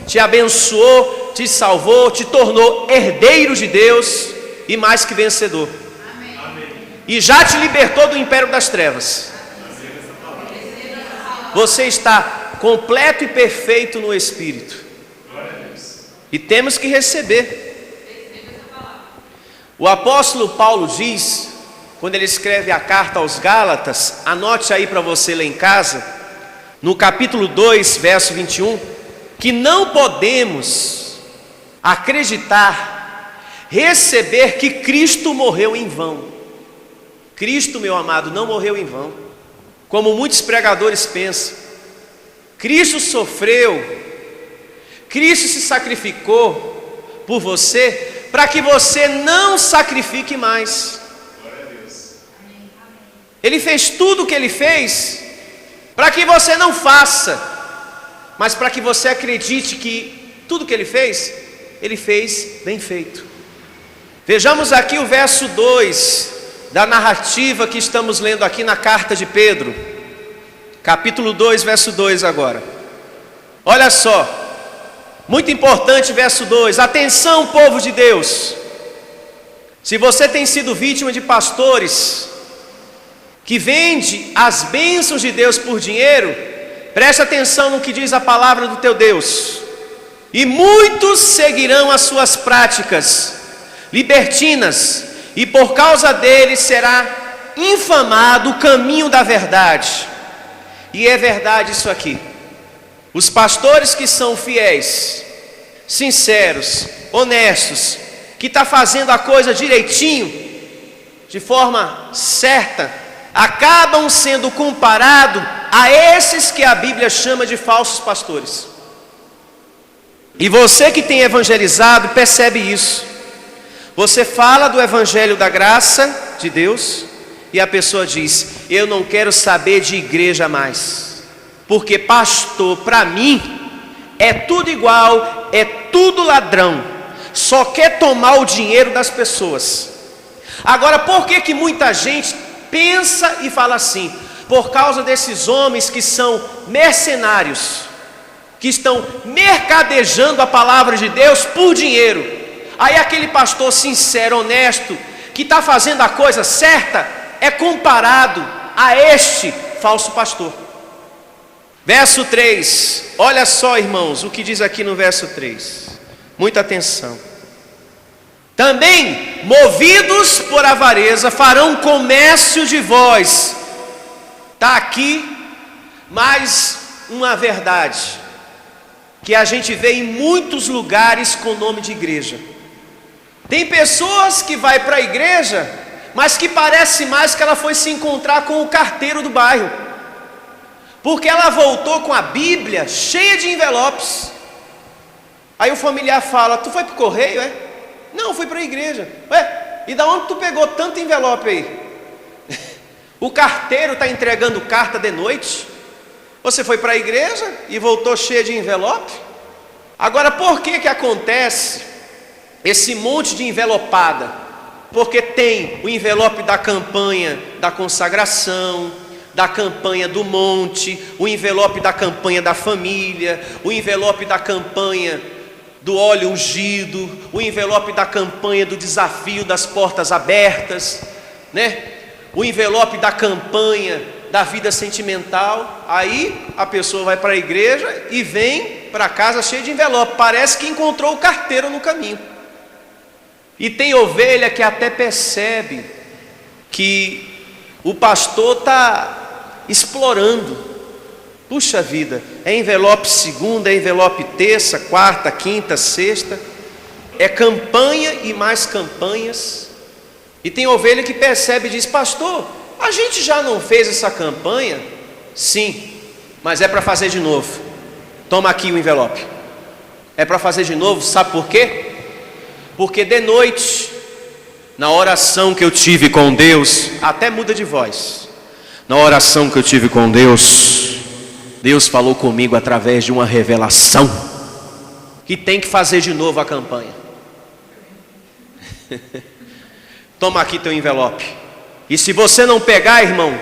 te abençoou, te salvou, te tornou herdeiro de Deus e mais que vencedor. Amém. E já te libertou do império das trevas. Você está completo e perfeito no Espírito. E temos que receber. O apóstolo Paulo diz, quando ele escreve a carta aos Gálatas, anote aí para você ler em casa, no capítulo 2, verso 21, que não podemos acreditar, receber que Cristo morreu em vão. Cristo, meu amado, não morreu em vão, como muitos pregadores pensam. Cristo sofreu, Cristo se sacrificou por você, para que você não sacrifique mais. Ele fez tudo o que Ele fez, para que você não faça, mas para que você acredite que tudo que Ele fez bem feito. Vejamos aqui o verso 2 da narrativa que estamos lendo aqui na carta de Pedro. Capítulo 2, verso 2 agora. Olha só, muito importante verso 2. Atenção, povo de Deus. Se você tem sido vítima de pastores que vende as bênçãos de Deus por dinheiro, preste atenção no que diz a palavra do teu Deus. E muitos seguirão as suas práticas libertinas, e por causa deles será infamado o caminho da verdade. E é verdade isso aqui. Os pastores que são fiéis, sinceros, honestos, que está fazendo a coisa direitinho, de forma certa, acabam sendo comparados a esses que a Bíblia chama de falsos pastores. E você que tem evangelizado, percebe isso. Você fala do evangelho da graça de Deus, e a pessoa diz: eu não quero saber de igreja mais, porque pastor para mim é tudo igual, é tudo ladrão, só quer tomar o dinheiro das pessoas. Agora, por que muita gente pensa e fala assim? Por causa desses homens que são mercenários, que estão mercadejando a palavra de Deus por dinheiro. Aí aquele pastor sincero, honesto, que está fazendo a coisa certa, é comparado a este falso pastor. Verso 3, olha só, irmãos, o que diz aqui no verso 3, muita atenção. Também, movidos por avareza, farão comércio de vós. Está aqui mais uma verdade, que a gente vê em muitos lugares com o nome de igreja. Tem pessoas que vai para a igreja, mas que parece mais que ela foi se encontrar com o carteiro do bairro, porque ela voltou com a Bíblia cheia de envelopes. Aí o familiar fala: tu foi para o correio, é? Não, fui para a igreja. Ué, e da onde tu pegou tanto envelope aí? O carteiro está entregando carta de noite? Você foi para a igreja e voltou cheia de envelope? Agora, por que acontece esse monte de envelopada? Porque tem o envelope da campanha da consagração, da campanha do monte, o envelope da campanha da família, o envelope da campanha do óleo ungido, o envelope da campanha do desafio das portas abertas, né? O envelope da campanha da vida sentimental. Aí a pessoa vai para a igreja e vem para casa cheia de envelope, parece que encontrou o carteiro no caminho. E tem ovelha que até percebe que o pastor está explorando. Puxa vida, é envelope segunda, é envelope terça, quarta, quinta, sexta, é campanha e mais campanhas. E tem ovelha que percebe e diz: pastor, a gente já não fez essa campanha? Sim, mas é para fazer de novo. Toma aqui o envelope. É para fazer de novo, sabe por quê? Porque de noite, na oração que eu tive com Deus, até muda de voz. Na oração que eu tive com Deus, Deus falou comigo através de uma revelação, que tem que fazer de novo a campanha. Toma aqui teu envelope. E se você não pegar, irmão,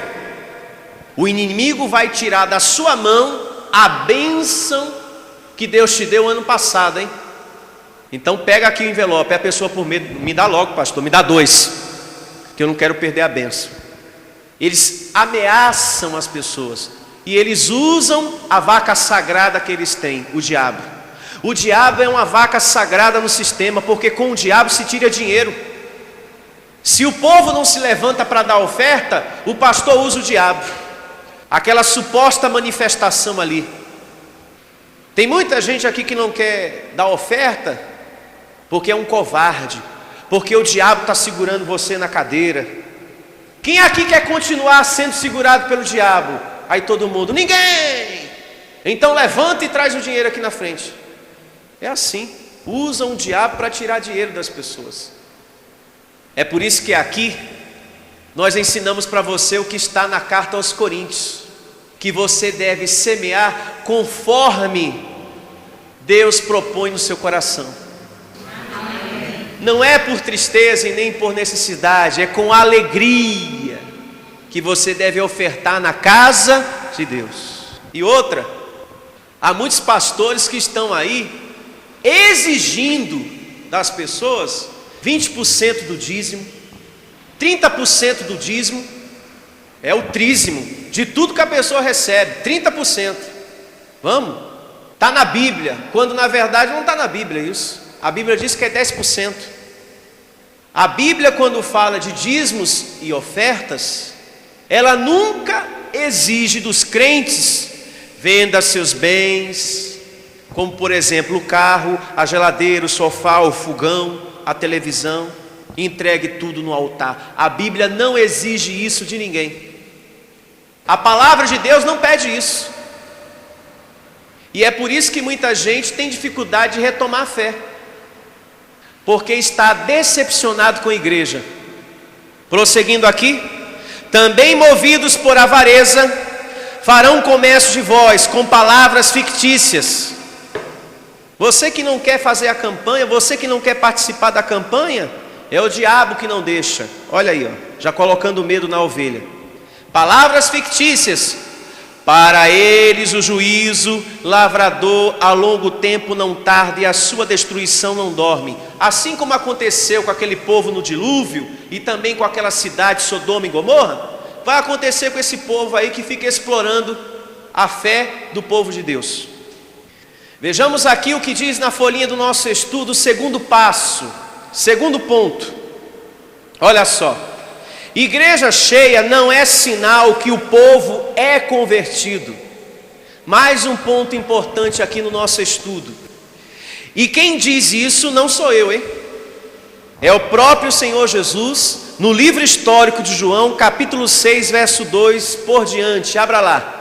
o inimigo vai tirar da sua mão a bênção que Deus te deu ano passado, hein? Então pega aqui o envelope. A pessoa, por medo: me dá logo, pastor, me dá 2, que eu não quero perder a bênção. Eles ameaçam as pessoas, e eles usam a vaca sagrada que eles têm, o diabo. O diabo é uma vaca sagrada no sistema, porque com o diabo se tira dinheiro. Se o povo não se levanta para dar oferta, o pastor usa o diabo, aquela suposta manifestação ali. Tem muita gente aqui que não quer dar oferta porque é um covarde, porque o diabo está segurando você na cadeira. Quem aqui quer continuar sendo segurado pelo diabo? Aí todo mundo: ninguém! Então levanta e traz o dinheiro aqui na frente. É assim, usam o diabo para tirar dinheiro das pessoas. É por isso que aqui nós ensinamos para você o que está na carta aos Coríntios, que você deve semear conforme Deus propõe no seu coração. não é por tristeza e nem por necessidade, é com alegria que você deve ofertar na casa de Deus. E outra, há muitos pastores que estão aí exigindo das pessoas 20% do dízimo, 30% do dízimo, é o trízimo de tudo que a pessoa recebe, 30%. Vamos? Está na Bíblia, quando na verdade não está na Bíblia isso. A Bíblia diz que é 10%. A Bíblia, quando fala de dízimos e ofertas, ela nunca exige dos crentes: venda seus bens, como por exemplo o carro, a geladeira, o sofá, o fogão, a televisão, e entregue tudo no altar. A Bíblia não exige isso de ninguém. A palavra de Deus não pede isso. E é por isso que muita gente tem dificuldade de retomar a fé, porque está decepcionado com a igreja. Prosseguindo aqui: também movidos por avareza, farão comércio de vós com palavras fictícias. Você que não quer fazer a campanha, você que não quer participar da campanha, é o diabo que não deixa. Olha aí, ó, já colocando medo na ovelha. Palavras fictícias: para eles o juízo lavrador a longo tempo não tarda, e a sua destruição não dorme. Assim como aconteceu com aquele povo no dilúvio, e também com aquela cidade Sodoma e Gomorra, vai acontecer com esse povo aí que fica explorando a fé do povo de Deus. Vejamos aqui o que diz na folhinha do nosso estudo, o segundo passo, segundo ponto. Olha só: igreja cheia não é sinal que o povo é convertido. Mais um ponto importante aqui no nosso estudo. E quem diz isso não sou eu, hein? É o próprio Senhor Jesus, no livro histórico de João, capítulo 6, verso 2 por diante. Abra lá.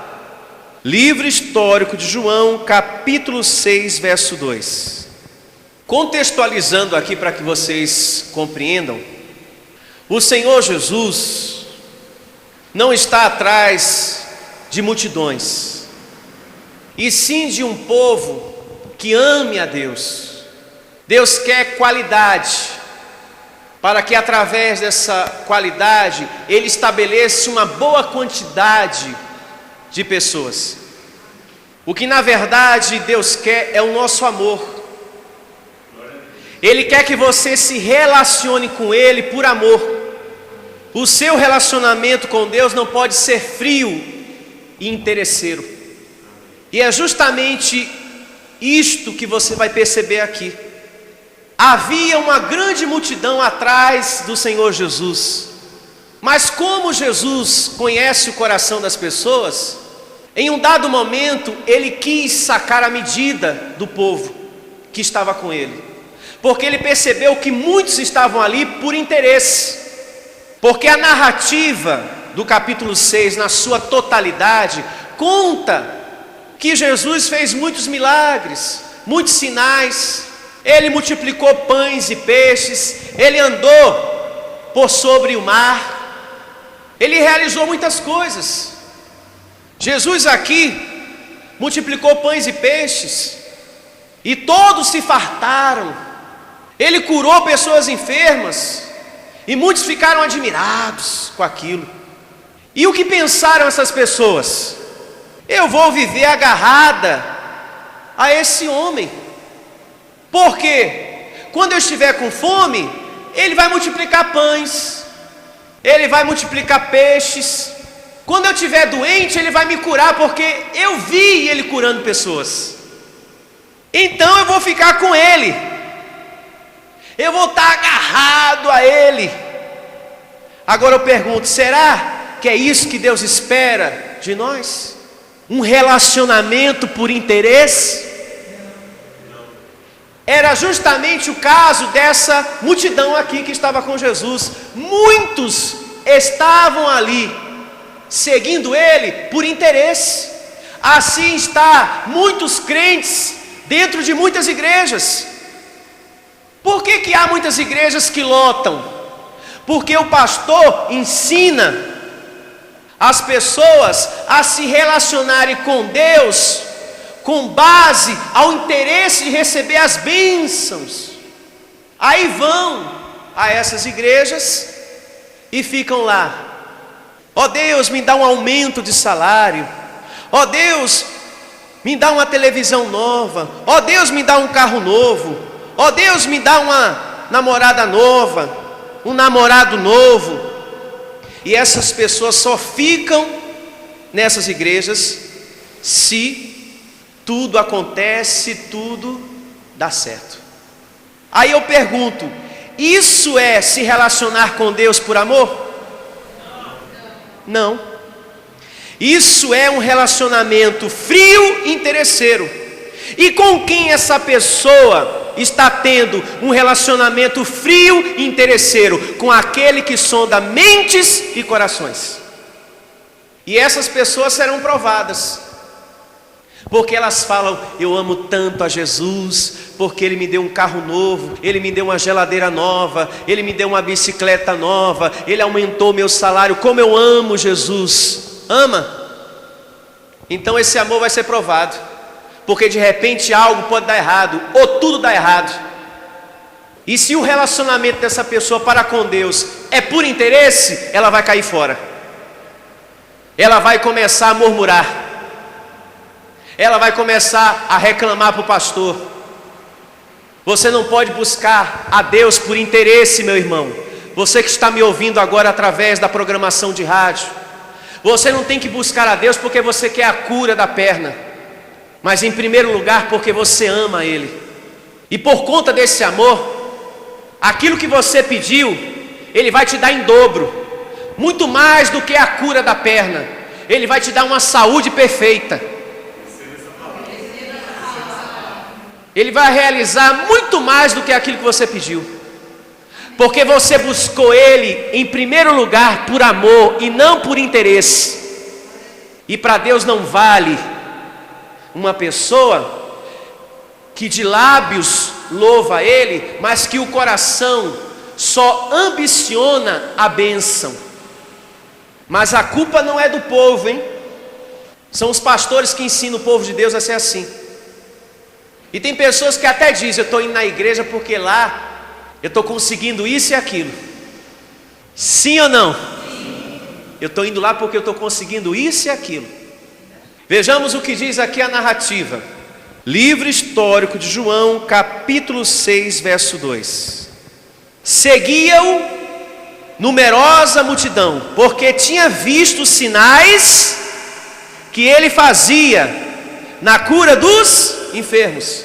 Livro histórico de João, capítulo 6, verso 2. Contextualizando aqui para que vocês compreendam, o Senhor Jesus não está atrás de multidões, e sim de um povo que ame a Deus. Deus quer qualidade, para que através dessa qualidade Ele estabeleça uma boa quantidade de pessoas. O que na verdade Deus quer é o nosso amor. Ele quer que você se relacione com Ele por amor. O seu relacionamento com Deus não pode ser frio e interesseiro. E é justamente isto que você vai perceber aqui. Havia uma grande multidão atrás do Senhor Jesus, mas como Jesus conhece o coração das pessoas, em um dado momento Ele quis sacar a medida do povo que estava com Ele, porque Ele percebeu que muitos estavam ali por interesse, porque a narrativa do capítulo 6 na sua totalidade conta que Jesus fez muitos milagres, muitos sinais. Ele multiplicou pães e peixes, Ele andou por sobre o mar, Ele realizou muitas coisas. Jesus aqui multiplicou pães e peixes, e todos se fartaram. Ele curou pessoas enfermas, e muitos ficaram admirados com aquilo. E o que pensaram essas pessoas? Eu vou viver agarrada a esse homem, porque quando eu estiver com fome, Ele vai multiplicar pães, Ele vai multiplicar peixes. Quando eu estiver doente, Ele vai me curar, porque eu vi Ele curando pessoas. Então eu vou ficar com Ele, eu vou estar agarrado a Ele. Agora eu pergunto, será que é isso que Deus espera de nós? Um relacionamento por interesse? Era justamente o caso dessa multidão aqui que estava com Jesus. Muitos estavam ali seguindo Ele por interesse. Assim está muitos crentes dentro de muitas igrejas. Por que há muitas igrejas que lotam? Porque o pastor ensina as pessoas a se relacionarem com Deus com base ao interesse de receber as bênçãos, Aí vão a essas igrejas e ficam lá. Ó Deus, me dá um aumento de salário. Ó Deus, me dá uma televisão nova. Ó Deus, me dá um carro novo. Ó Deus, me dá uma namorada nova, um namorado novo. E essas pessoas só ficam nessas igrejas se tudo acontece, tudo dá certo. Aí eu pergunto, isso é se relacionar com Deus por amor? Não. Isso é um relacionamento frio e interesseiro. E com quem essa pessoa está tendo um relacionamento frio e interesseiro? Com aquele que sonda mentes e corações. E essas pessoas serão provadas, porque elas falam: eu amo tanto a Jesus, porque Ele me deu um carro novo, Ele me deu uma geladeira nova, Ele me deu uma bicicleta nova, Ele aumentou meu salário, como eu amo Jesus. Ama? Então esse amor vai ser provado, porque de repente algo pode dar errado, ou tudo dá errado. E se o relacionamento dessa pessoa para com Deus é por interesse, ela vai cair fora. Ela vai começar a murmurar. Ela vai começar a reclamar para o pastor. Você não pode buscar a Deus por interesse, meu irmão. Você que está me ouvindo agora através da programação de rádio, você não tem que buscar a Deus porque você quer a cura da perna, mas em primeiro lugar porque você ama Ele. E por conta desse amor, aquilo que você pediu, Ele vai te dar em dobro. Muito mais do que a cura da perna. Ele vai te dar uma saúde perfeita. Ele vai realizar muito mais do que aquilo que você pediu, porque você buscou Ele em primeiro lugar por amor e não por interesse. E para Deus não vale uma pessoa que de lábios louva Ele, mas que o coração só ambiciona a bênção. Mas a culpa não é do povo, hein? São os pastores que ensinam o povo de Deus a ser assim. E tem pessoas que até dizem: eu estou indo na igreja porque lá eu estou conseguindo isso e aquilo. Sim ou não? Sim. Eu estou indo lá porque eu estou conseguindo isso e aquilo. Vejamos o que diz aqui a narrativa. Livro histórico de João, capítulo 6, verso 2. Seguia-o numerosa multidão, porque tinha visto os sinais que ele fazia na cura dos enfermos.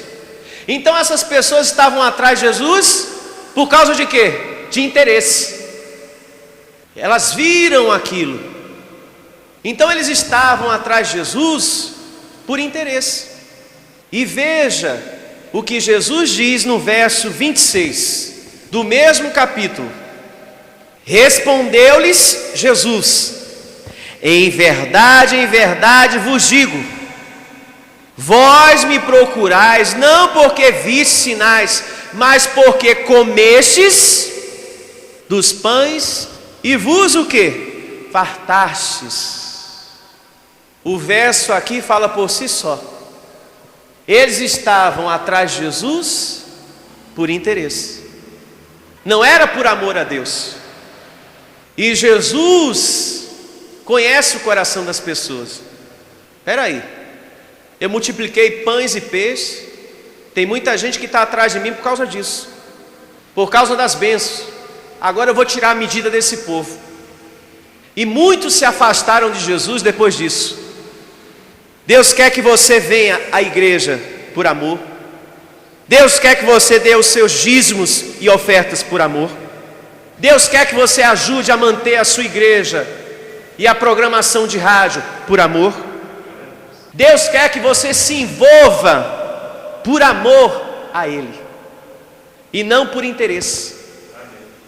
Então essas pessoas estavam atrás de Jesus por causa de quê? De interesse. Elas viram aquilo. Então eles estavam atrás de Jesus por interesse. E veja o que Jesus diz no verso 26 do mesmo capítulo. Respondeu-lhes Jesus: em verdade vos digo, vós me procurais não porque vistes sinais, mas porque comestes dos pães e vos o quê? Fartastes. O verso aqui fala por si só. Eles estavam atrás de Jesus por interesse, não era por amor a Deus. E Jesus conhece o coração das pessoas. Espera aí, eu multipliquei pães e peixes, tem muita gente que está atrás de mim por causa disso, por causa das bênçãos. Agora eu vou tirar a medida desse povo. E muitos se afastaram de Jesus depois disso. Deus quer que você venha à igreja por amor. Deus quer que você dê os seus dízimos e ofertas por amor. Deus quer que você ajude a manter a sua igreja e a programação de rádio por amor. Deus quer que você se envolva por amor a Ele e não por interesse.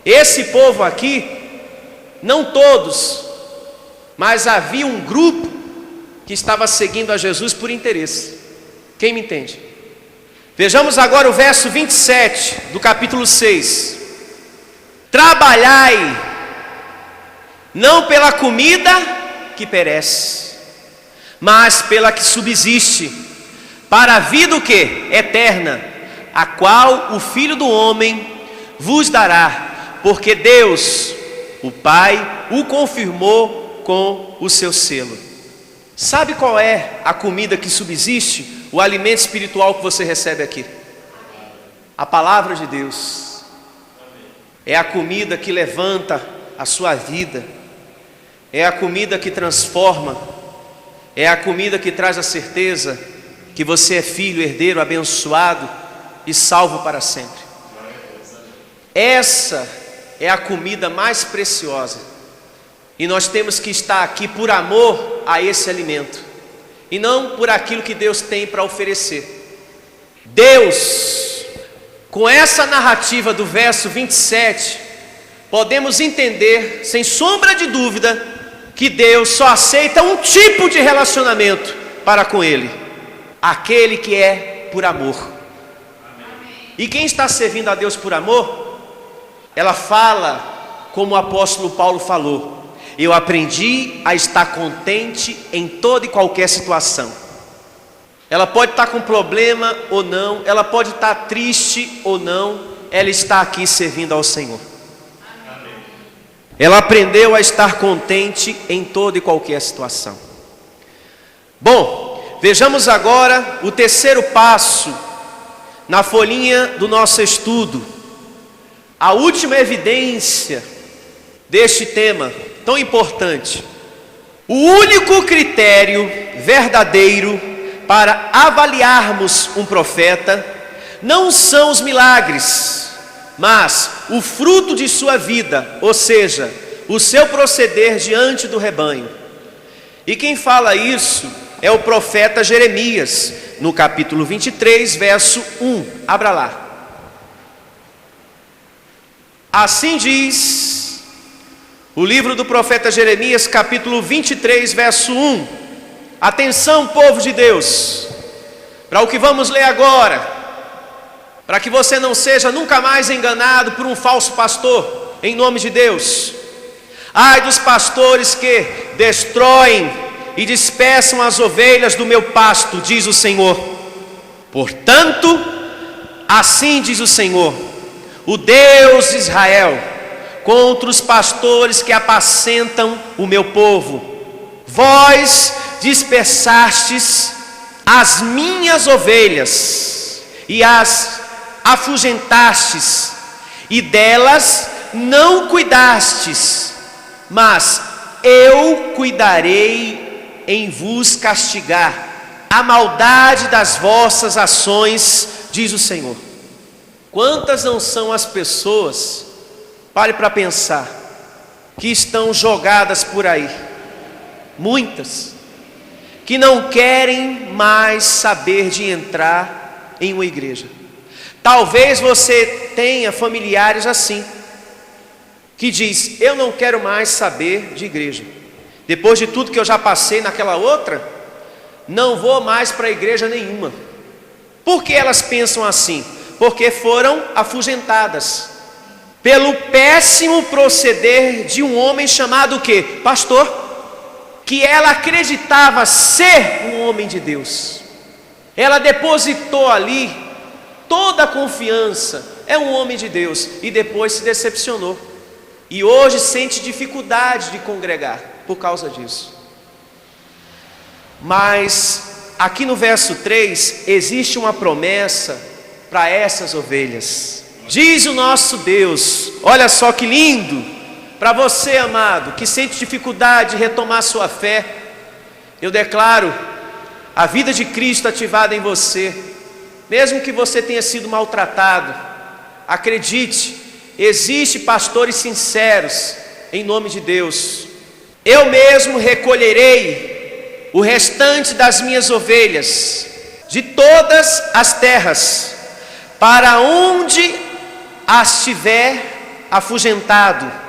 Esse povo aqui, não todos, mas havia um grupo que estava seguindo a Jesus por interesse. Quem me entende? Vejamos agora o verso 27 do capítulo 6. Trabalhai, não pela comida que perece, mas pela que subsiste, para a vida o quê? Eterna, a qual o Filho do Homem vos dará, porque Deus, o Pai, o confirmou com o seu selo. Sabe qual é a comida que subsiste, o alimento espiritual que você recebe aqui? A palavra de Deus. É a comida que levanta a sua vida, é a comida que transforma, é a comida que traz a certeza que você é filho, herdeiro, abençoado e salvo para sempre. Essa é a comida mais preciosa, e nós temos que estar aqui por amor a esse alimento, e não por aquilo que Deus tem para oferecer. Deus, com essa narrativa do verso 27, podemos entender, sem sombra de dúvida, que Deus só aceita um tipo de relacionamento para com Ele: aquele que é por amor. E quem está servindo a Deus por amor, ela fala como o apóstolo Paulo falou: eu aprendi a estar contente em toda e qualquer situação. Ela pode estar com problema ou não, ela pode estar triste ou não, ela está aqui servindo ao Senhor. Ela aprendeu a estar contente em toda e qualquer situação. Bom, vejamos agora o terceiro passo na folhinha do nosso estudo. A última evidência deste tema tão importante. O único critério verdadeiro para avaliarmos um profeta não são os milagres, mas o fruto de sua vida, ou seja, o seu proceder diante do rebanho. E quem fala isso é o profeta Jeremias, no capítulo 23, verso 1. Abra lá. Assim diz o livro do profeta Jeremias, capítulo 23, verso 1. Atenção, povo de Deus, para o que vamos ler agora, para que você não seja nunca mais enganado por um falso pastor, em nome de Deus. Ai dos pastores que destroem e dispersam as ovelhas do meu pasto, diz o Senhor. Portanto, assim diz o Senhor, o Deus de Israel, contra os pastores que apacentam o meu povo: vós dispersastes as minhas ovelhas e as afugentastes, e delas não cuidastes, mas eu cuidarei em vos castigar a maldade das vossas ações, diz o Senhor. Quantas não são as pessoas, pare para pensar, que estão jogadas por aí? Muitas que não querem mais saber de entrar em uma igreja. Talvez você tenha familiares assim, que diz: eu não quero mais saber de igreja. Depois de tudo que eu já passei naquela outra, não vou mais para a igreja nenhuma. Por que elas pensam assim? Porque foram afugentadas pelo péssimo proceder de um homem chamado o quê? Pastor, que ela acreditava ser um homem de Deus. Ela depositou ali toda a confiança, é um homem de Deus, e depois se decepcionou, e hoje sente dificuldade de congregar por causa disso. Mas aqui no verso 3 existe uma promessa para essas ovelhas. Diz o nosso Deus, olha só que lindo, para você, amado, que sente dificuldade de retomar sua fé, eu declaro a vida de Cristo ativada em você. Mesmo que você tenha sido maltratado, acredite, existe pastores sinceros, em nome de Deus. Eu mesmo recolherei o restante das minhas ovelhas de todas as terras, para onde as tiver afugentado,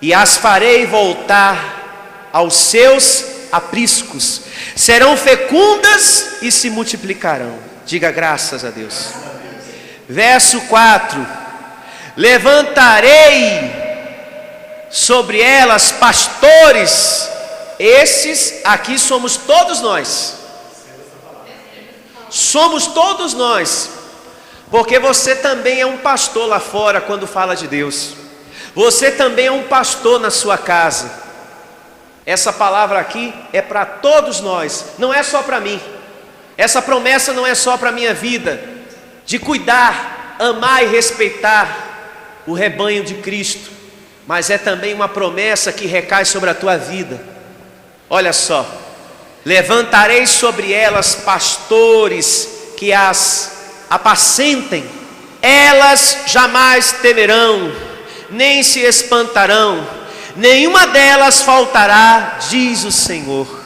e as farei voltar aos seus apriscos, serão fecundas e se multiplicarão. Diga graças a Deus. Verso 4: levantarei sobre elas pastores. Esses aqui somos todos nós. Somos todos nós. porque você também é um pastor lá fora quando fala de Deus. Você também é um pastor na sua casa. Essa palavra aqui é para todos nós, não é só para mim. Essa promessa não é só para a minha vida, de cuidar, amar e respeitar o rebanho de Cristo, mas é também uma promessa que recai sobre a tua vida. Olha só: levantarei sobre elas pastores que as apacentem, elas jamais temerão, nem se espantarão, nenhuma delas faltará, diz o Senhor.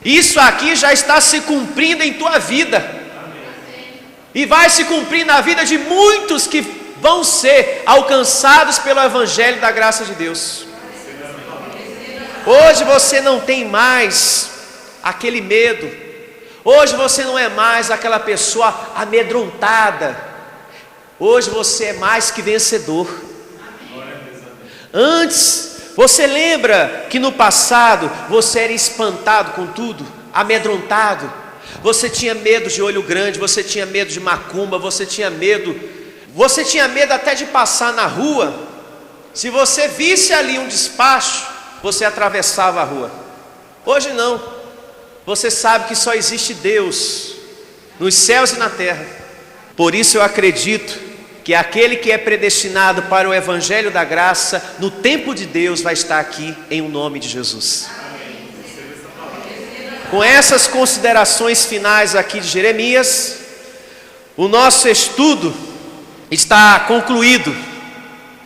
Isso aqui já está se cumprindo em tua vida, e vai se cumprir na vida de muitos que vão ser alcançados pelo Evangelho da graça de Deus. Hoje você não tem mais aquele medo, hoje você não é mais aquela pessoa amedrontada, hoje você é mais que vencedor. Antes, você lembra que no passado você era espantado com tudo, amedrontado, você tinha medo de olho grande, você tinha medo de macumba, você tinha medo até de passar na rua. Se você visse ali um despacho, você atravessava a rua. Hoje não, você sabe que só existe Deus nos céus e na terra. Por isso eu acredito que aquele que é predestinado para o Evangelho da graça, no tempo de Deus, vai estar aqui em o nome de Jesus. Com essas considerações finais aqui de Jeremias, o nosso estudo está concluído.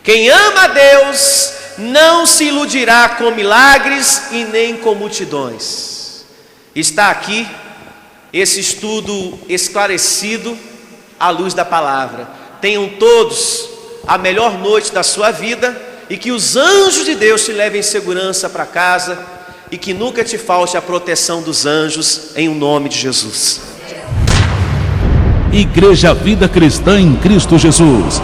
Quem ama a Deus não se iludirá com milagres e nem com multidões. Está aqui esse estudo esclarecido à luz da palavra. Tenham todos a melhor noite da sua vida, e que os anjos de Deus te levem em segurança para casa, e que nunca te falte a proteção dos anjos, em o nome de Jesus. Igreja Vida Cristã em Cristo Jesus.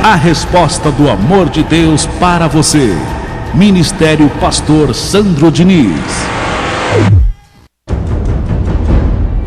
A resposta do amor de Deus para você. Ministério Pastor Sandro Diniz.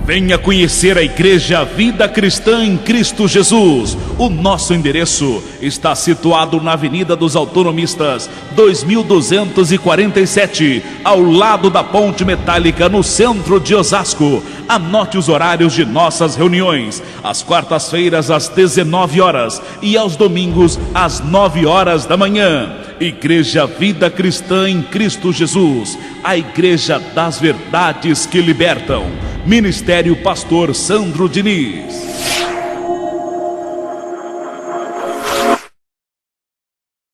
Venha conhecer a Igreja Vida Cristã em Cristo Jesus. O nosso endereço está situado na Avenida dos Autonomistas, 2247, ao lado da Ponte Metálica, no centro de Osasco. Anote os horários de nossas reuniões: às quartas-feiras às 19 horas e aos domingos às 9 horas da manhã. Igreja Vida Cristã em Cristo Jesus, a igreja das verdades que libertam. Ministério Pastor Sandro Diniz.